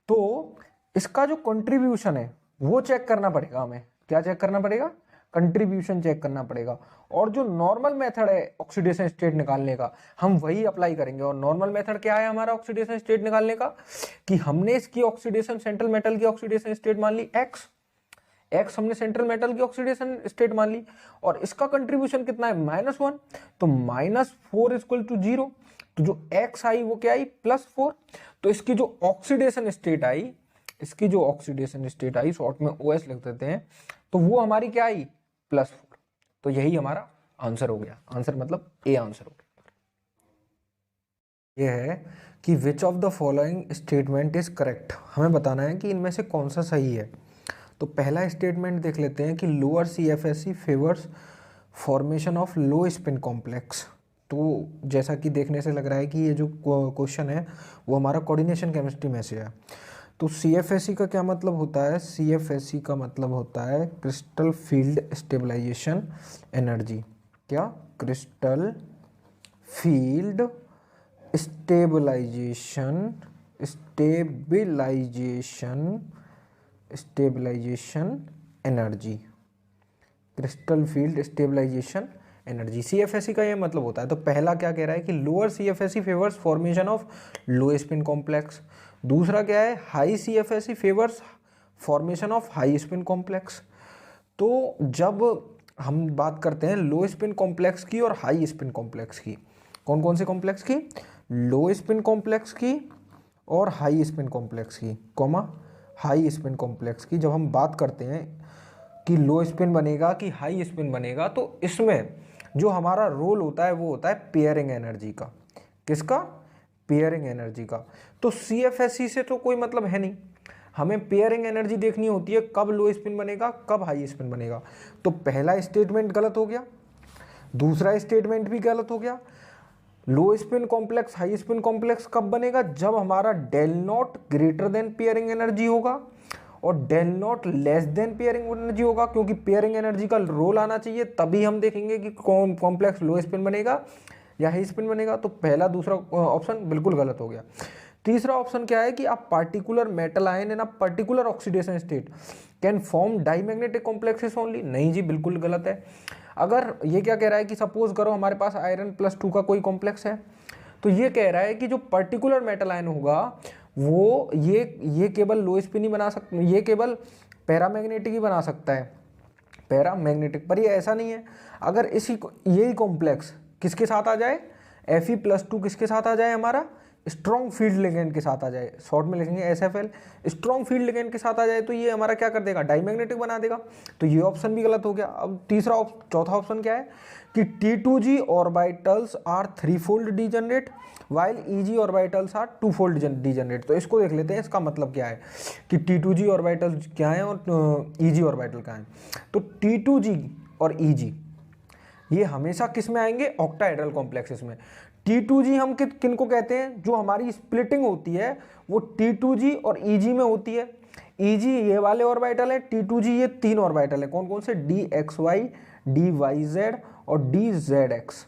तो इसका जो कंट्रीब्यूशन है वो चेक करना पड़ेगा हमें। क्या चेक करना पड़ेगा? कंट्रीब्यूशन चेक करना पड़ेगा। और जो नॉर्मल मेथड है ऑक्सीडेशन स्टेट निकालने का, हम वही अप्लाई करेंगे। और नॉर्मल मेथड क्या है हमारा ऑक्सीडेशन स्टेट निकालने का? कि हमने इसकी ऑक्सीडेशन, सेंट्रल मेटल की ऑक्सीडेशन स्टेट मान ली X हमने सेंट्रल मेटल की ऑक्सीडेशन स्टेट मान ली, और इसका कंट्रीब्यूशन कितना है? -1। तो -4 इक्वल टू 0। तो जो X आई वो क्या आई? +4। तो इसकी जो ऑक्सीडेशन स्टेट आई, इसकी जो ऑक्सीडेशन स्टेट आई, शॉर्ट में OS लिख देते हैं, तो वो हमारी क्या आई? +4। तो यही हमारा आंसर हो गया। आंसर मतलब ए आंसर हो गया। ये है कि which of the following statement is correct. हमें बताना है कि इनमें से कौन सा सही है। तो पहला स्टेटमेंट देख लेते हैं कि lower CFSE favours formation of low spin complex. तो जैसा कि देखने से लग रहा है कि ये जो क्वेश्चन है वो हमारा कोऑर्डिनेशन केमिस्ट्री में से है। तो CFSE का क्या मतलब होता है? CFSE का मतलब होता है क्रिस्टल फील्ड स्टेबलाइजेशन एनर्जी। क्या? Crystal field stabilization energy, crystal field stabilization energy, CFSE का ये मतलब होता है। तो पहला क्या कह रहा है कि lower CFSE favours formation of low spin complex. दूसरा क्या है? High CFSE favours formation of high spin complex. तो जब हम बात करते हैं लो स्पिन कॉम्प्लेक्स की और हाई स्पिन कॉम्प्लेक्स की, कौन कौन से कॉम्प्लेक्स की? लो स्पिन कॉम्प्लेक्स की और हाई स्पिन कॉम्प्लेक्स की, हाई स्पिन कॉम्प्लेक्स की। जब हम बात करते हैं कि लो स्पिन बनेगा कि हाई स्पिन बनेगा, तो इसमें जो हमारा रोल होता है वो होता है पेयरिंग एनर्जी का। किसका? पेयरिंग एनर्जी का। तो CFSE से तो कोई मतलब है नहीं, हमें पेयरिंग एनर्जी देखनी होती है, कब लो स्पिन बनेगा, कब हाई स्पिन बनेगा। तो पहला स्टेटमेंट गलत हो गया, दूसरा स्टेटमेंट भी गलत हो गया। Low spin complex high spin complex कब बनेगा? जब हमारा del naught greater than pairing energy होगा और del naught less than pairing energy होगा, क्योंकि पेयरिंग एनर्जी का रोल आना चाहिए, तभी हम देखेंगे कि कौन कॉम्प्लेक्स लो स्पिन बनेगा या हाई स्पिन बनेगा। तो पहला दूसरा ऑप्शन बिल्कुल गलत हो गया। तीसरा ऑप्शन क्या है कि a particular metal ion in a particular oxidation state can form diamagnetic complexes only. नहीं जी, बिल्कुल गलत है। अगर ये क्या कह रहा है कि सपोज करो हमारे पास आयरन +2 का कोई कॉम्प्लेक्स है, तो ये कह रहा है कि जो पर्टिकुलर मेटल आयन होगा वो ये केवल लो स्पिन ही बना सकता, ये केवल पैरामैग्नेटिक ही बना सकता है, पैरामैग्नेटिक। पर ये ऐसा नहीं है। अगर यही कॉम्प्लेक्स किसके साथ आ जाए, Fe+2 किसके साथ आ जाए, हमारा स्ट्रॉन्ग फील्ड लिगेंड के साथ आ जाए, शॉर्ट में लिखेंगे SFL, स्ट्रॉन्ग फील्ड लिगेंड के साथ आ जाए, तो ये हमारा क्या कर देगा, डाईमैग्नेटिक बना देगा। तो ये ऑप्शन भी गलत हो गया। अब चौथा ऑप्शन क्या है कि T2G orbitals are 3-fold degenerate while EG orbitals are 2-fold degenerate. तो इसको देख लेते हैं, इसका मतलब क्या है कि T2G ऑर्बिटल क्या है और EG ऑर्बिटल क्या है। तो T2G और EG ये हमेशा किस में आएंगे, ऑक्टाहेड्रल कॉम्प्लेक्सेस में। T2G हम किन को कहते हैं, जो हमारी स्प्लिटिंग होती है वो T2G और EG में होती है। EG ये वाले ऑर्बिटल है, T2G ये 3 ऑर्बिटल है, कौन कौन से, DXY, DYZ और DZX।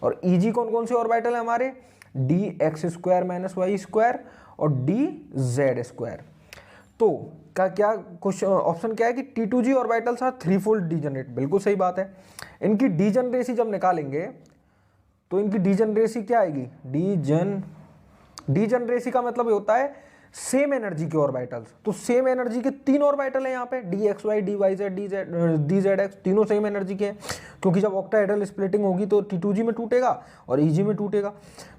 और EG कौन कौन से ऑर्बिटल है हमारे, DX² - Y² और DZ²। तो क्या क्वेश्चन ऑप्शन क्या है कि T2G orbitals are 3-fold degenerate. बिल्कुल सही बात है। इनकी डीजनरेसी जब निकालेंगे तो इनकी डीजनरेसी क्या आएगी, डीजनरेसी का मतलब ये होता है सेम एनर्जी के ऑर्बिटल्स। तो सेम एनर्जी के 3 ऑर्बिटल है यहाँ पे, DXY, DYZ, DZX, तीनों सेम एनर्जी के हैं, क्योंकि जब ऑक्टाहेड्रल स्प्लिटिंग होगी तो T2G में टूटेगा और EG में टूटेगा।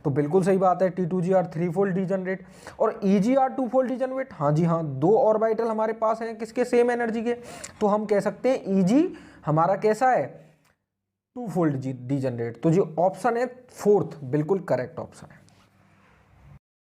तो बिल्कुल सही बात है, T2G आर 3-fold डीजनरेट और EG आर 2-fold डीजनरेट। हाँ जी हाँ, 2 ऑर्बिटल हमारे पास हैं किसके, सेम एनर्जी के। तो हम कह सकते हैं EG हमारा कैसा है, 2-fold डीजनरेट। तो जो ऑप्शन है 4th बिल्कुल करेक्ट ऑप्शन है।